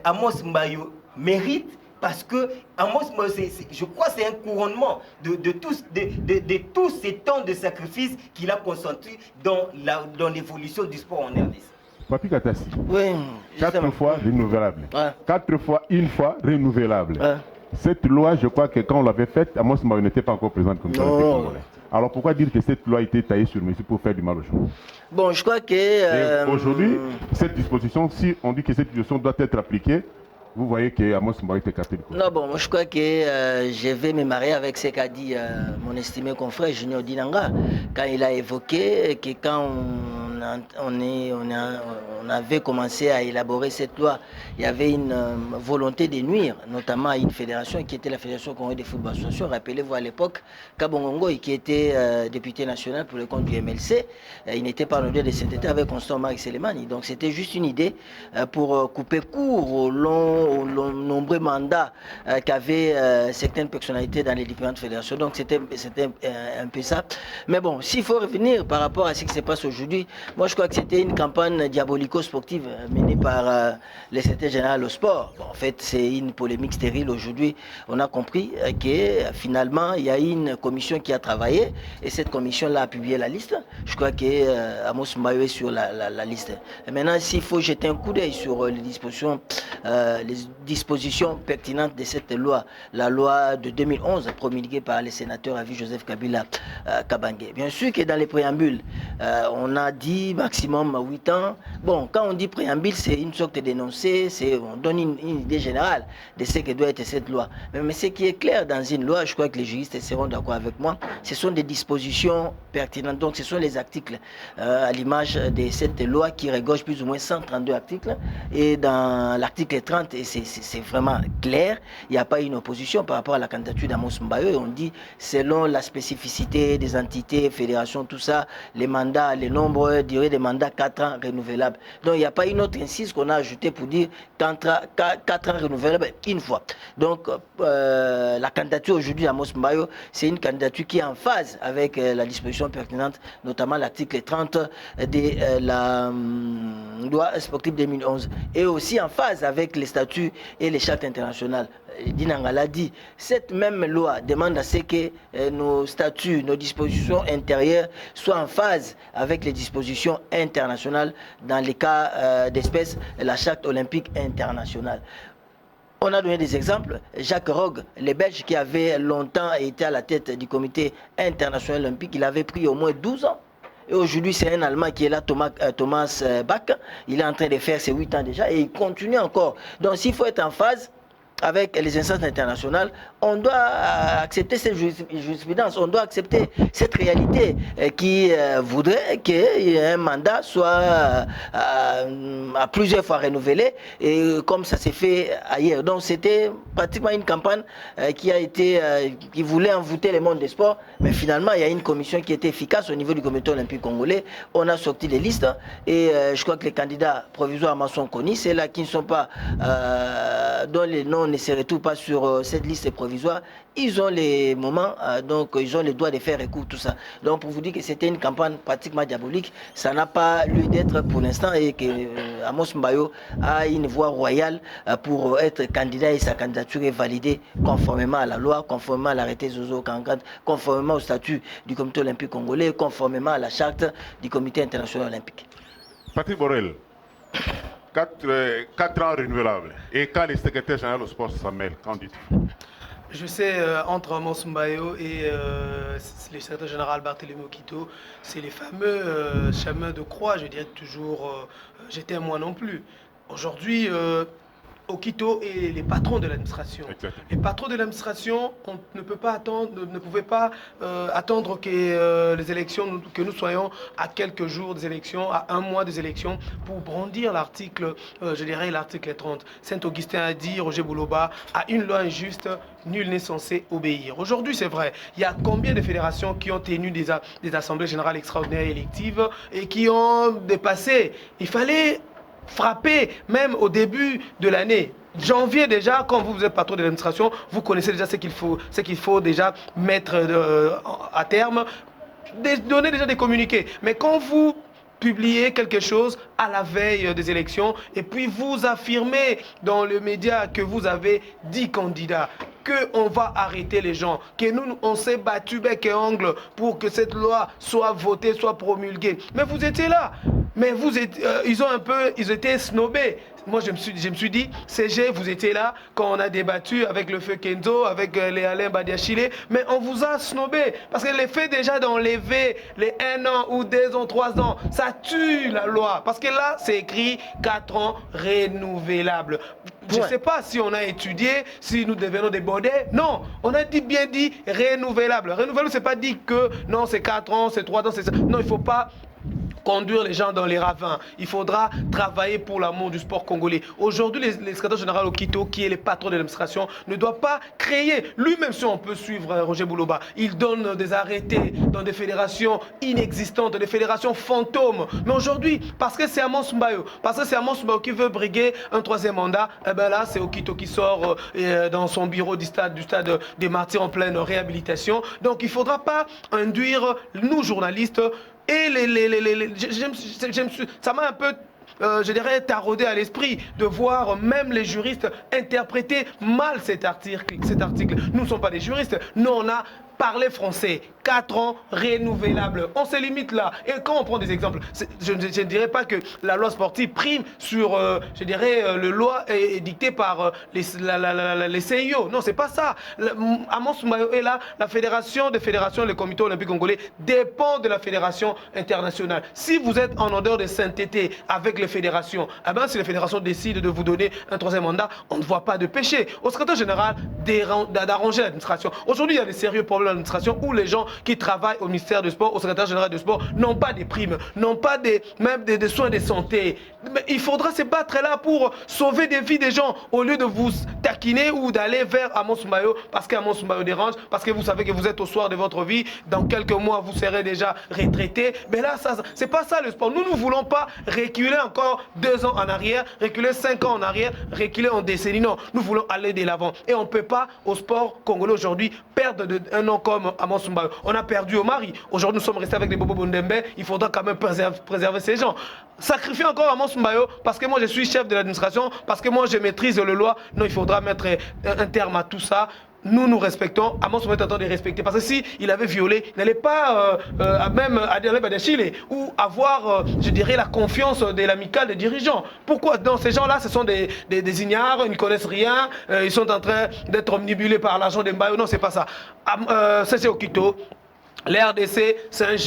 [SPEAKER 3] Amos Mbayo mérite, parce que Amos Mbayo, je crois que c'est un couronnement de tous ces temps de sacrifice qu'il a consenti dans l'évolution du sport en RDC.
[SPEAKER 1] Papi Katassi,
[SPEAKER 4] oui,
[SPEAKER 1] 4 fois renouvelable.
[SPEAKER 4] Ouais.
[SPEAKER 1] 4 fois, une fois renouvelable. Ouais. Cette loi, je crois que quand on l'avait faite, Amos Mbayo n'était pas encore présent comme ça. Alors pourquoi dire que cette loi a été taillée sur mesure pour faire du mal aux gens?
[SPEAKER 4] Bon, je crois que...
[SPEAKER 1] Aujourd'hui, cette disposition, si on dit que cette disposition doit être appliquée, vous voyez que Amos Mbayo était capté de quoi? Non,
[SPEAKER 4] bon, moi je crois que je vais me marier avec ce qu'a dit mon estimé confrère Junior Dinanga, quand il a évoqué que quand on avait commencé à élaborer cette loi, il y avait une volonté de nuire, notamment à une fédération qui était la Fédération Congolaise de Football Association. Rappelez-vous à l'époque, Kabongo, qui était député national pour le compte du MLC, il n'était pas en odeur de sainteté avec Constant Marie Selemani. Donc c'était juste une idée pour couper court aux nombreux mandats qu'avaient certaines personnalités dans les différentes fédérations. Donc c'était un peu ça. Mais bon, s'il faut revenir par rapport à ce qui se passe aujourd'hui, Moi, je crois que c'était une campagne diabolico-sportive menée par le secrétaire général au sport. Bon, en fait, c'est une polémique stérile aujourd'hui. On a compris que finalement, il y a une commission qui a travaillé et cette commission-là a publié la liste. Je crois que Amos Mbayo est sur la liste. Et maintenant, s'il faut jeter un coup d'œil sur les dispositions pertinentes de cette loi, la loi de 2011 promulguée par les sénateurs à vie Joseph Kabila Kabange. Bien sûr que dans les préambules, on a dit maximum 8 ans. Bon, quand on dit préambule, c'est une sorte d'énoncé, on donne une idée générale de ce que doit être cette loi. Mais ce qui est clair dans une loi, je crois que les juristes seront d'accord avec moi, ce sont des dispositions pertinentes. Donc ce sont les articles, à l'image de cette loi qui regorge plus ou moins 132 articles. Et dans l'article 30, c'est vraiment clair, il n'y a pas une opposition par rapport à la candidature d'Amos Mbayo. Et on dit, selon la spécificité des entités, fédérations, tout ça, les mandats, les nombres, durée des mandats, 4 ans renouvelables. Donc il n'y a pas une autre incise qu'on a ajoutée pour dire 4 ans renouvelables une fois. Donc la candidature aujourd'hui d'Amos Mbayo, c'est une candidature qui est en phase avec la disposition pertinente, notamment l'article 30 de la loi sportive 2011, et aussi en phase avec les statuts et les chartes internationales. Dinanga l'a dit, cette même loi demande à ce que nos statuts, nos dispositions intérieures soient en phase avec les dispositions internationales dans les cas d'espèce, la charte olympique internationale. On a donné des exemples. Jacques Rogge, le Belge qui avait longtemps été à la tête du comité international olympique, il avait pris au moins 12 ans. Et aujourd'hui, c'est un Allemand qui est là, Thomas Bach. Il est en train de faire ses 8 ans déjà et il continue encore. Donc s'il faut être en phase avec les instances internationales, on doit accepter cette jurisprudence, on doit accepter cette réalité qui voudrait qu'un mandat soit à plusieurs fois renouvelé, et comme ça s'est fait ailleurs. Donc c'était pratiquement une campagne qui voulait envoûter le monde des sports, mais finalement il y a une commission qui était efficace au niveau du comité olympique congolais. On a sorti les listes et je crois que les candidats provisoirement sont connus, c'est là qui ne sont pas dont les noms ne se retrouvent pas sur cette liste provisoire. Ils ont les moments, donc ils ont le droit de faire recours, tout ça. Donc pour vous dire que c'était une campagne pratiquement diabolique, ça n'a pas lieu d'être pour l'instant, et que Amos Mbayo a une voie royale pour être candidat, et sa candidature est validée conformément à la loi, conformément à l'arrêté Zozo 44, conformément au statut du comité olympique congolais, conformément à la charte du comité international olympique.
[SPEAKER 1] Patrick Borel, 4 ans renouvelables. Et quand les secrétaires généraux au sport s'en mêlent, qu'en dites-vous?
[SPEAKER 2] Je sais, entre Amos Mbayo et le secrétaire général Barthélémy Okito, c'est les fameux chemins de croix. Je dirais toujours, j'étais moi non plus. Aujourd'hui, Okito et les patrons de l'administration. Les patrons de l'administration, on ne peut pas attendre, ne pouvaient pas attendre que les élections, que nous soyons à quelques jours des élections, à 1 mois des élections, pour brandir l'article, je dirais l'article 30. Saint-Augustin a dit, Roger Bouloba, à une loi injuste, nul n'est censé obéir. Aujourd'hui, c'est vrai, il y a combien de fédérations qui ont tenu des assemblées générales extraordinaires et électives et qui ont dépassé. Il fallait frapper même au début de l'année. Janvier déjà, quand vous êtes patron de l'administration, vous connaissez déjà ce qu'il faut déjà mettre à terme, donner déjà des communiqués. Mais quand vous publiez quelque chose à la veille des élections et puis vous affirmez dans le média que vous avez 10 candidats, qu'on va arrêter les gens, que nous, on s'est battu bec et ongle pour que cette loi soit votée, soit promulguée. Mais vous étiez là. Mais ils étaient snobés. Moi, je me suis dit, CG, vous étiez là quand on a débattu avec le feu Kenzo, avec les Alain Badiachile, mais on vous a snobé. Parce que les faits déjà d'enlever les 1 an ou 2 ans, 3 ans, ça tue la loi. Parce que là, c'est écrit 4 ans renouvelables. Je ne sais pas si on a étudié, si nous devenons des bodets. Non, on a bien dit renouvelable. Renouvelable, c'est pas dit que non, c'est 4 ans, c'est 3 ans, c'est ça. Non, il ne faut pas conduire les gens dans les ravins. Il faudra travailler pour l'amour du sport congolais. Aujourd'hui, le secrétaire général Okito, qui est le patron de l'administration, ne doit pas créer. Lui-même, si on peut suivre Roger Bouloba, il donne des arrêtés dans des fédérations inexistantes, des fédérations fantômes. Mais aujourd'hui, parce que c'est Amos Mbayo, qui veut briguer un 3e mandat, eh ben là, c'est Okito qui sort dans son bureau du stade des Martyrs en pleine réhabilitation. Donc, il ne faudra pas induire, nous, journalistes, Et ça m'a un peu... je dirais, taraudé à l'esprit de voir même les juristes interpréter mal cet article. Nous ne sommes pas des juristes, nous on a parlé français. 4 ans renouvelables. On se limite là. Et quand on prend des exemples, je ne dirais pas que la loi sportive prime sur, je dirais, le loi dictée par les CIO. Non, c'est pas ça. Amos Soumaïo est là. La fédération des fédérations, le comité olympique congolais dépend de la fédération internationale. Si vous êtes en odeur de sainteté avec les fédérations, eh ben, si les fédérations décident de vous donner un 3e mandat, on ne voit pas de péché. Au secrétaire général, d'arranger l'administration. Aujourd'hui, il y a des sérieux problèmes dans l'administration où les gens qui travaillent au ministère du Sport, au secrétaire général du Sport, n'ont pas des primes, n'ont pas même des soins de santé. Mais il faudra se battre là pour sauver des vies des gens au lieu de vous taquiner ou d'aller vers Amos Soumaïo parce qu'Amos Soumaïo dérange, parce que vous savez que vous êtes au soir de votre vie, dans quelques mois vous serez déjà retraité. Mais là, c'est pas ça le sport. Nous ne voulons pas reculer encore 2 ans en arrière, reculer 5 ans en arrière, reculer en décennie. Non, nous voulons aller de l'avant. Et on ne peut pas au sport congolais aujourd'hui perdre un nom comme Amos Soumaïo. On a perdu au Mali. Aujourd'hui, nous sommes restés avec des Bobo Bondembe. Il faudra quand même préserver ces gens. Sacrifier encore Amos Soumaïo parce que moi je suis chef de l'administration, parce que moi je maîtrise la loi. Non, il faudra mettre un terme à tout ça. Nous respectons. Amos Soumaïo est en train de respecter. Parce que si il avait violé, il n'allait pas même aller à Chile ou avoir, je dirais, la confiance de l'amicale des dirigeants. Pourquoi? Donc ces gens-là, ce sont des ignares, ils ne connaissent rien, ils sont en train d'être omnibulés par l'argent des Mbayo. Non, c'est pas ça. C'est Okito. L'RDC, c'est un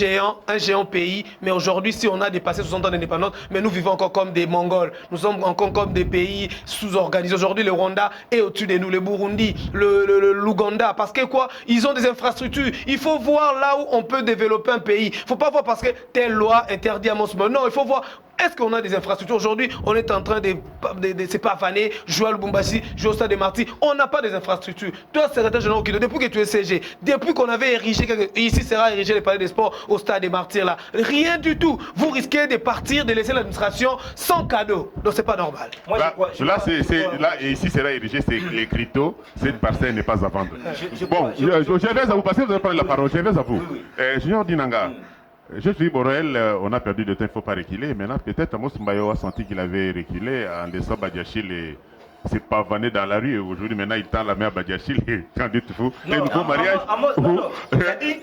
[SPEAKER 2] géant pays, mais aujourd'hui, si on a dépassé 60 ans d'indépendance, mais nous vivons encore comme des Mongols, nous sommes encore comme des pays sous-organisés. Aujourd'hui, le Rwanda est au-dessus de nous, le Burundi, l'Ouganda, parce que quoi? Ils ont des infrastructures. Il faut voir là où on peut développer un pays. Il ne faut pas voir parce que telle loi interdit à mon moment. Non, il faut voir. Est-ce qu'on a des infrastructures? Aujourd'hui, on est en train de se pavaner, jouer à Lubumbashi, jouer au Stade des Martyrs. On n'a pas des infrastructures. Toi, secrétaire général, depuis que tu es CG, depuis qu'on avait érigé, ici sera érigé le palais des sports au Stade des Martyrs, là, rien du tout. Vous risquez de partir, de laisser l'administration sans cadeau. Donc, c'est pas normal.
[SPEAKER 1] Moi, là, et ici sera érigé, c'est les cryptos. Cette parcelle n'est pas à vendre. Je vais à vous passer, vous allez prendre la parole. Je vais à vous. Junior Dinanga. Je suis Borel, on a perdu de temps, il ne faut pas reculer. Maintenant, peut-être Amos Soumaïo a senti qu'il avait reculé en laissant Badiachil et s'est pavané dans la rue. Aujourd'hui, maintenant, il tend la main à Badiachil et candidat-vous. Un nouveau mariage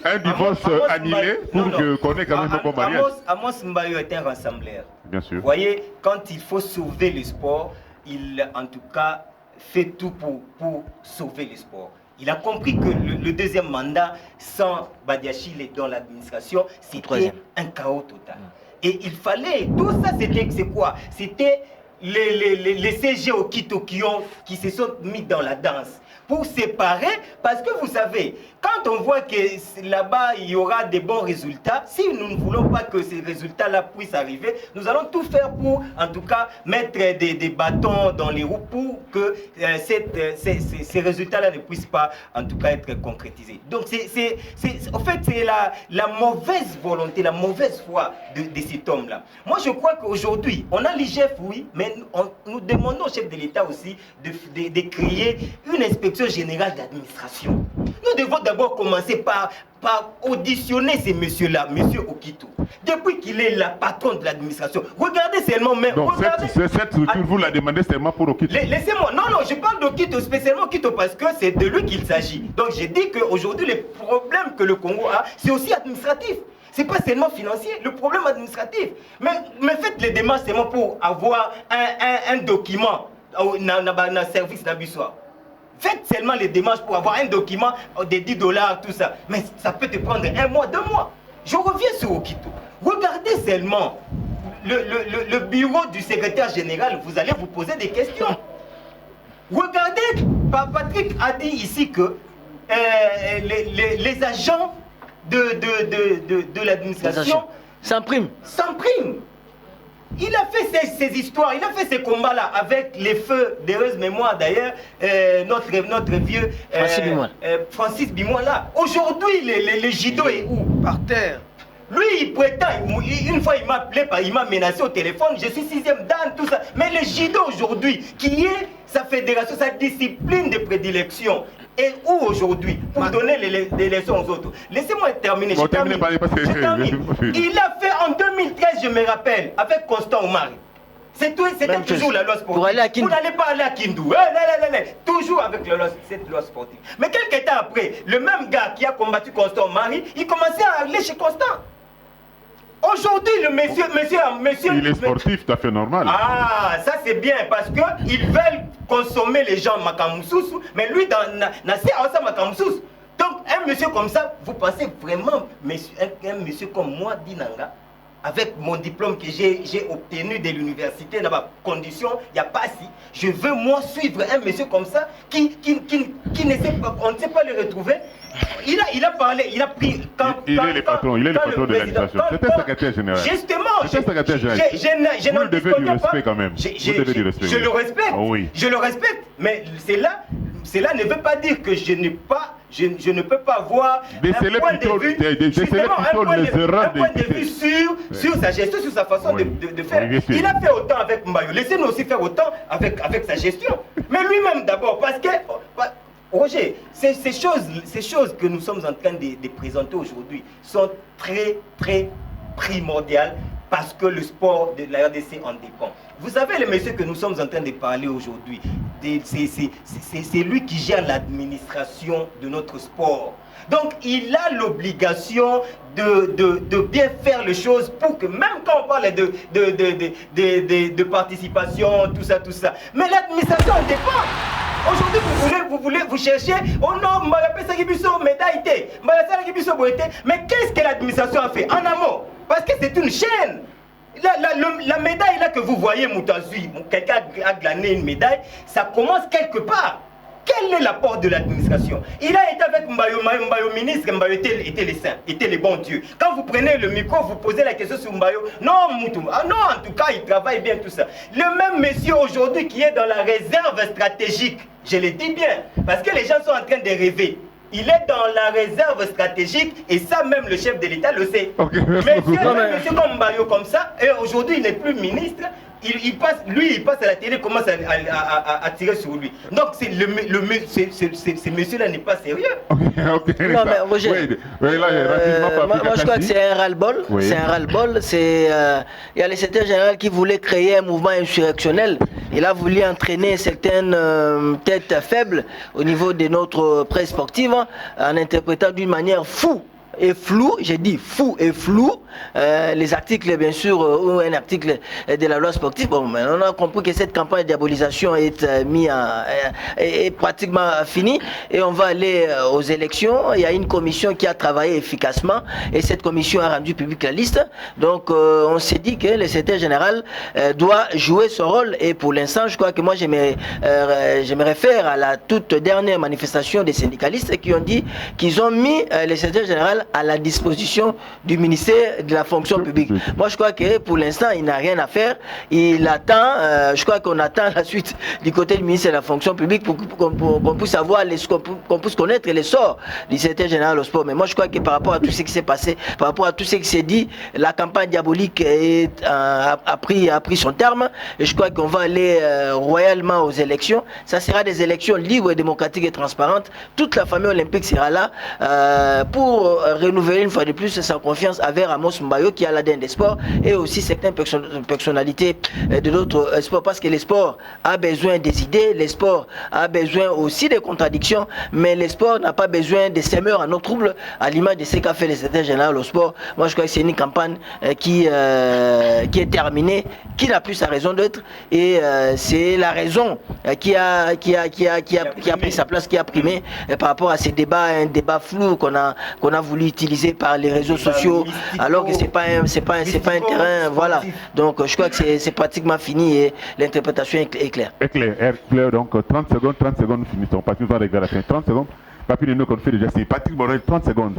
[SPEAKER 1] un divorce annulé pour qu'on ait quand même un bon mariage.
[SPEAKER 3] Amos Soumaïo est un rassembleur.
[SPEAKER 1] Bien sûr.
[SPEAKER 3] Vous voyez, quand il faut sauver le sport, il en tout cas fait tout pour sauver le sport. Il a compris que le 2e mandat sans Badiachile dans l'administration, c'était un chaos total. Et il fallait, tout ça c'est quoi? C'était les CG au Quito qui se sont mis dans la danse pour séparer, parce que vous savez, quand on voit que là-bas il y aura des bons résultats, si nous ne voulons pas que ces résultats-là puissent arriver, nous allons tout faire pour, en tout cas, mettre des bâtons dans les roues pour que ces résultats-là ne puissent pas, en tout cas, être concrétisés. Donc, en fait, c'est la mauvaise volonté, la mauvaise foi de cet homme-là. Moi, je crois qu'aujourd'hui, on a l'IGF, oui, mais nous demandons au chef de l'État aussi de créer une inspection générale d'administration. Nous devons d'abord commencer par auditionner ces messieurs-là, monsieur Okito. Depuis qu'il est la patronne de l'administration, regardez seulement même.
[SPEAKER 1] Donc cette structure, vous la demandez seulement pour Okito?
[SPEAKER 3] Laissez-moi, non, je parle d'Okito, spécialement Okito, parce que c'est de lui qu'il s'agit. Donc j'ai dit qu'aujourd'hui, les problèmes que le Congo a, c'est aussi administratif. C'est pas seulement financier, le problème administratif. Mais faites les démarches seulement pour avoir un document dans le service d'abussoir. Faites seulement les démarches pour avoir un document de $10, tout ça. Mais ça peut te prendre 1 mois, 2 mois. Je reviens sur Okito. Regardez seulement le bureau du secrétaire général, vous allez vous poser des questions. Regardez, Patrick a dit ici que les agents de l'administration
[SPEAKER 4] s'impriment.
[SPEAKER 3] Il a fait ces histoires, il a fait ces combats-là avec les feux d'heureuse mémoire d'ailleurs, notre vieux Francis Bimois là. Aujourd'hui, le judo est où?
[SPEAKER 2] Par terre.
[SPEAKER 3] Lui, il prétend, une fois il m'a appelé, il m'a menacé au téléphone, je suis 6e dan, tout ça. Mais le judo aujourd'hui, qui est sa fédération, sa discipline de prédilection, et où aujourd'hui pour donner les leçons aux autres. Laissez-moi terminer.
[SPEAKER 1] Bon,
[SPEAKER 3] Je termine. Il a fait en 2013, je me rappelle, avec Constant Omar. C'était toujours la loi sportive. Vous n'allez pas aller à Kindu. Toujours avec cette loi sportive. Mais quelques temps après, le même gars qui a combattu Constant Omar, il commençait à aller chez Constant. Aujourd'hui, le monsieur...
[SPEAKER 1] Il est sportif, tout à fait normal.
[SPEAKER 3] Ah, ça c'est bien, parce qu'ils veulent consommer les gens Makamoussous, mais lui, dans Nassé Aossa Makamoussous. Donc, un monsieur comme ça, vous pensez vraiment, un monsieur comme moi, Dinanga, avec mon diplôme que j'ai obtenu de l'université, dans ma condition, il n'y a pas si. Je veux moi suivre un monsieur comme ça qui ne sait pas, on ne sait pas le retrouver. Il a parlé, il a pris...
[SPEAKER 1] Il est le patron de l'administration. C'était secrétaire général.
[SPEAKER 3] Justement,
[SPEAKER 1] c'était secrétaire général. Vous lui devez du respect quand même.
[SPEAKER 3] Je le respecte.
[SPEAKER 1] Oh, oui.
[SPEAKER 3] Je le respecte. Mais cela ne veut pas dire que je ne peux pas voir un point de vue, sur sa gestion, sur sa façon de faire. Il a fait autant avec Mbayo. Laissez-nous aussi faire autant avec sa gestion. Mais lui-même d'abord, parce que... Roger, ces choses que nous sommes en train de présenter aujourd'hui sont très, très primordiales parce que le sport de la RDC en dépend. Vous savez, le monsieur que nous sommes en train de parler aujourd'hui, c'est lui qui gère l'administration de notre sport. Donc, il a l'obligation de bien faire les choses pour que, même quand on parle de participation, tout ça, mais l'administration en dépend. Aujourd'hui, vous cherchez, oh non, médaille, mais qu'est-ce que l'administration a fait en amont? Parce que c'est une chaîne. La médaille là que vous voyez, Moutazui, quelqu'un a glané une médaille, ça commence quelque part. Quel est l'apport de l'administration? Il a été avec Mbayo ministre, Mbayo était les saints, était les bons dieux. Quand vous prenez le micro, vous posez la question sur Mbayo, non, Moutou, non, en tout cas, il travaille bien, tout ça. Le même monsieur aujourd'hui qui est dans la réserve stratégique, je le dis bien, parce que les gens sont en train de rêver. Il est dans la réserve stratégique et ça même le chef de l'État le sait. Okay, monsieur comme Mbayo comme ça, et aujourd'hui il n'est plus ministre. Il passe à la télé, commence à tirer sur lui. Donc ce monsieur-là n'est pas sérieux.
[SPEAKER 4] Okay, non, mais Roger, moi je crois que c'est un ras-le-bol. Oui. C'est un ras-le-bol. Il y a le secrétaire général qui voulait créer un mouvement insurrectionnel. Il a voulu entraîner certaines têtes faibles au niveau de notre presse sportive en interprétant d'une manière fou et flou, j'ai dit fou et flou, les articles bien sûr, ou un article de la loi sportive. Bon, mais on a compris que cette campagne de diabolisation est pratiquement finie et on va aller aux élections. Il y a une commission qui a travaillé efficacement et cette commission a rendu publique la liste. Donc on s'est dit que le secrétaire général doit jouer son rôle et pour l'instant je crois que moi je me réfère à la toute dernière manifestation des syndicalistes qui ont dit qu'ils ont mis le secrétaire général à la disposition du ministère de la fonction publique. Moi, je crois que pour l'instant, il n'a rien à faire. Il attend, je crois qu'on attend la suite du côté du ministère de la fonction publique pour qu'on puisse avoir, qu'on puisse connaître les sorts du secrétaire général au sport. Mais moi, je crois que par rapport à tout ce qui s'est passé, par rapport à tout ce qui s'est dit, la campagne diabolique a pris son terme. Et je crois qu'on va aller royalement aux élections. Ça sera des élections libres, démocratiques et transparentes. Toute la famille olympique sera là pour renouveler une fois de plus sa confiance avec Amos Mbayo qui a l'ADN des sports et aussi certaines personnalités de d'autres sports parce que le sport a besoin des idées, le sport a besoin aussi des contradictions, mais le sport n'a pas besoin de semeurs en eau trouble à l'image de ce qu'a fait le secrétaire général au sport. Moi je crois que c'est une campagne qui est terminée, qui n'a plus sa raison d'être et c'est la raison qui a pris sa place, qui a primé par rapport à ces débats, un débat flou qu'on a voulu utiliser par les réseaux sociaux alors que c'est pas un terrain, voilà. Donc je crois que c'est pratiquement fini et l'interprétation est claire.
[SPEAKER 1] Est clair, donc 30 secondes finissons. Patrick va arriver à la fin. 30 secondes. Papi nous qu'on fait déjà, c'est Patrick Borel, 30 secondes.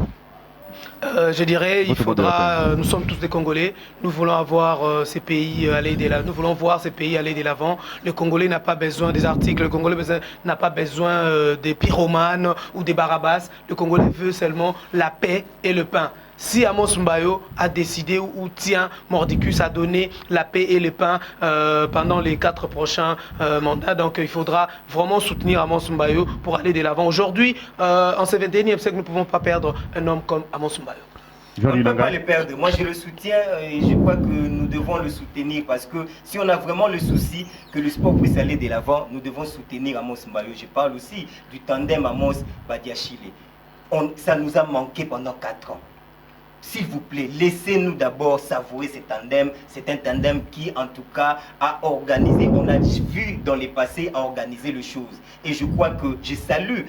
[SPEAKER 2] Je dirais, il faudra, nous sommes tous des Congolais, nous voulons avoir ces pays aller de l'avant, nous voulons voir ces pays aller de l'avant. Le Congolais n'a pas besoin des articles, le Congolais n'a pas besoin des pyromanes ou des barabas. Le Congolais veut seulement la paix et le pain. si Amos Mbayo a décidé ou tient Mordicus à donner la paix et le pain pendant les 4 prochains mandats. Donc il faudra vraiment soutenir Amos Mbayo pour aller de l'avant. Aujourd'hui, en ce 21e siècle, nous ne pouvons pas perdre un homme comme Amos Mbayo.
[SPEAKER 3] On ne peut pas le perdre. Moi, je le soutiens et je crois que nous devons le soutenir parce que si on a vraiment le souci que le sport puisse aller de l'avant, nous devons soutenir Amos Mbayo. Je parle aussi du tandem Amos-Badiachile. Ça nous a manqué pendant 4 ans. S'il vous plaît, laissez-nous d'abord savourer ce tandem. C'est un tandem qui, en tout cas, a organisé, on a vu dans les passés, a organisé les choses. Et je crois que je salue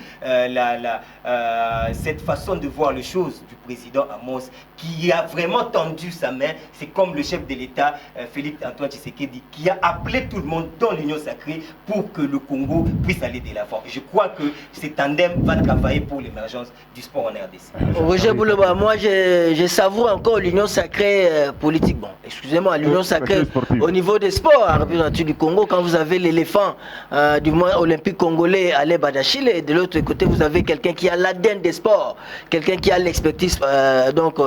[SPEAKER 3] cette façon de voir les choses du président Amos, qui a vraiment tendu sa main. C'est comme le chef de l'État, Félix Antoine Tshisekedi, qui a appelé tout le monde dans l'Union sacrée pour que le Congo puisse aller de l'avant. Je crois que ce tandem va travailler pour l'émergence du sport en RDC.
[SPEAKER 4] Roger Bouloba, moi je savoure encore l'Union sacrée politique. Bon, excusez-moi, l'Union sacrée au niveau des sports en République du Congo, quand vous avez l'éléphant du mouvement olympique congolais, Ale Badachile, et de l'autre côté, vous avez quelqu'un qui a l'ADN des sports, quelqu'un qui a l'expertise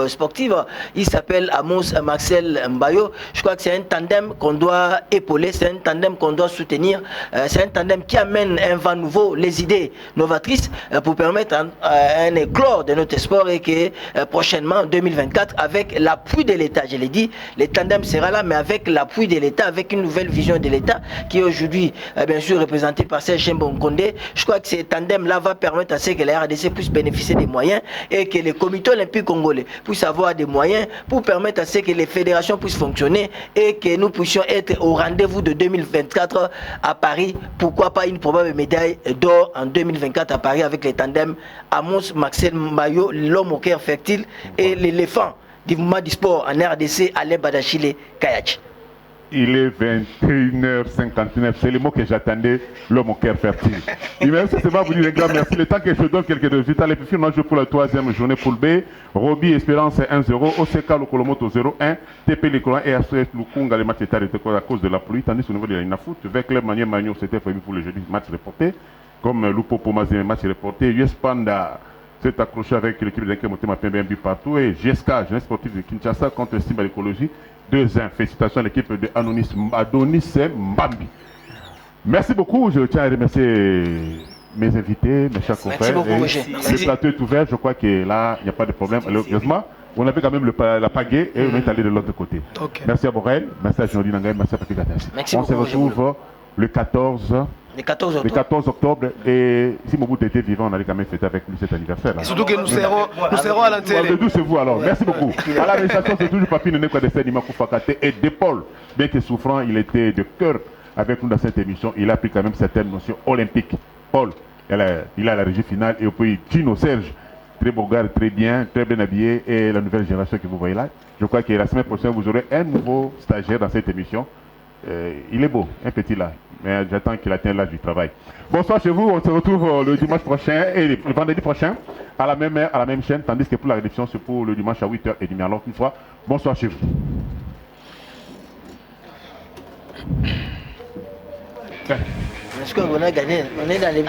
[SPEAKER 4] sportive, il s'appelle Amos Marcel Mbayo. Je crois que c'est un tandem qu'on doit épauler, c'est un tandem qu'on doit soutenir, c'est un tandem qui amène un vent nouveau, les idées novatrices pour permettre un éclore de notre sport et que prochainement, 2024, avec l'appui de l'État, je l'ai dit, le tandem sera là, mais avec l'appui de l'État, avec une nouvelle vision de l'État qui est aujourd'hui, bien sûr, représentée par Serge Mbonkonde. Je crois que ce tandem-là va permettre à ce que la RDC puisse bénéficier des moyens et que le comité olympique congolais puisse avoir des moyens pour permettre à ce que les fédérations puissent fonctionner et que nous puissions être au rendez-vous de 2024 à Paris. Pourquoi pas une probable médaille d'or en 2024 à Paris avec les tandems Amos Marcel Mbayo, l'homme au cœur fertile, et l'éléphant du mouvement du sport en RDC, Alain Badachile Kayach.
[SPEAKER 1] Il est 21h59, c'est le mot que j'attendais, l'homme au cœur fertile. Et merci, c'est pas vous dire les gars, merci. Le temps que je donne quelques résultats, les Pifis, on joue pour la 3e journée poule B. Roby Espérance 1-0, OCK Lokolomoto 0-1, TP Lekolan et ASS Lukunga, les matchs étaient arrêtés à cause de la pluie, tandis qu'au niveau de la Inafoot, avec Club Manier Magno, c'était prévu pour le jeudi, match reporté, comme Lupo Pomazé, match reporté, US Panda s'est accroché avec l'équipe de Motema Pembe un but partout, et GSK, Jeunesse Sportive de Kinshasa contre Simba l'écologie, 2-1. Félicitations à l'équipe de Adonis Mbambi. Merci beaucoup, je tiens à remercier mes invités, mes chers confrères.
[SPEAKER 4] Merci beaucoup, Roger.
[SPEAKER 1] Le plateau est ouvert, je crois que là, il n'y a pas de problème. Heureusement, on avait quand même la pagaie et on est allé de l'autre côté.
[SPEAKER 2] Okay.
[SPEAKER 1] Merci à Borel, merci à Jordi Nangaï, merci à Patrick Gattaz. On se retrouve le 14 octobre, et si Mobutu était vivant, on allait quand même fêter avec lui cet anniversaire.
[SPEAKER 2] Et surtout que nous serons à l'intérieur.
[SPEAKER 1] C'est vous alors, merci beaucoup. À la réalisation, c'est toujours Papi Nené Kwadesse Nima Koufakate et d'épaule. Bien que souffrant, il était de cœur avec nous dans cette émission. Il a pris quand même certaines notions olympiques. Paul, il a la régie finale, et puis Tino Serge, très beau gars, très bien habillé, et la nouvelle génération que vous voyez là. Je crois que la semaine prochaine, vous aurez un nouveau stagiaire dans cette émission. Il est beau, un petit là, mais j'attends qu'il atteigne l'âge du travail. Bonsoir chez vous, on se retrouve le dimanche prochain et le vendredi prochain à la même heure, à la même chaîne, tandis que pour la réduction, c'est pour le dimanche à 8h30. Alors une fois, bonsoir chez vous.
[SPEAKER 4] Est-ce qu'on a gagné? On est dans les...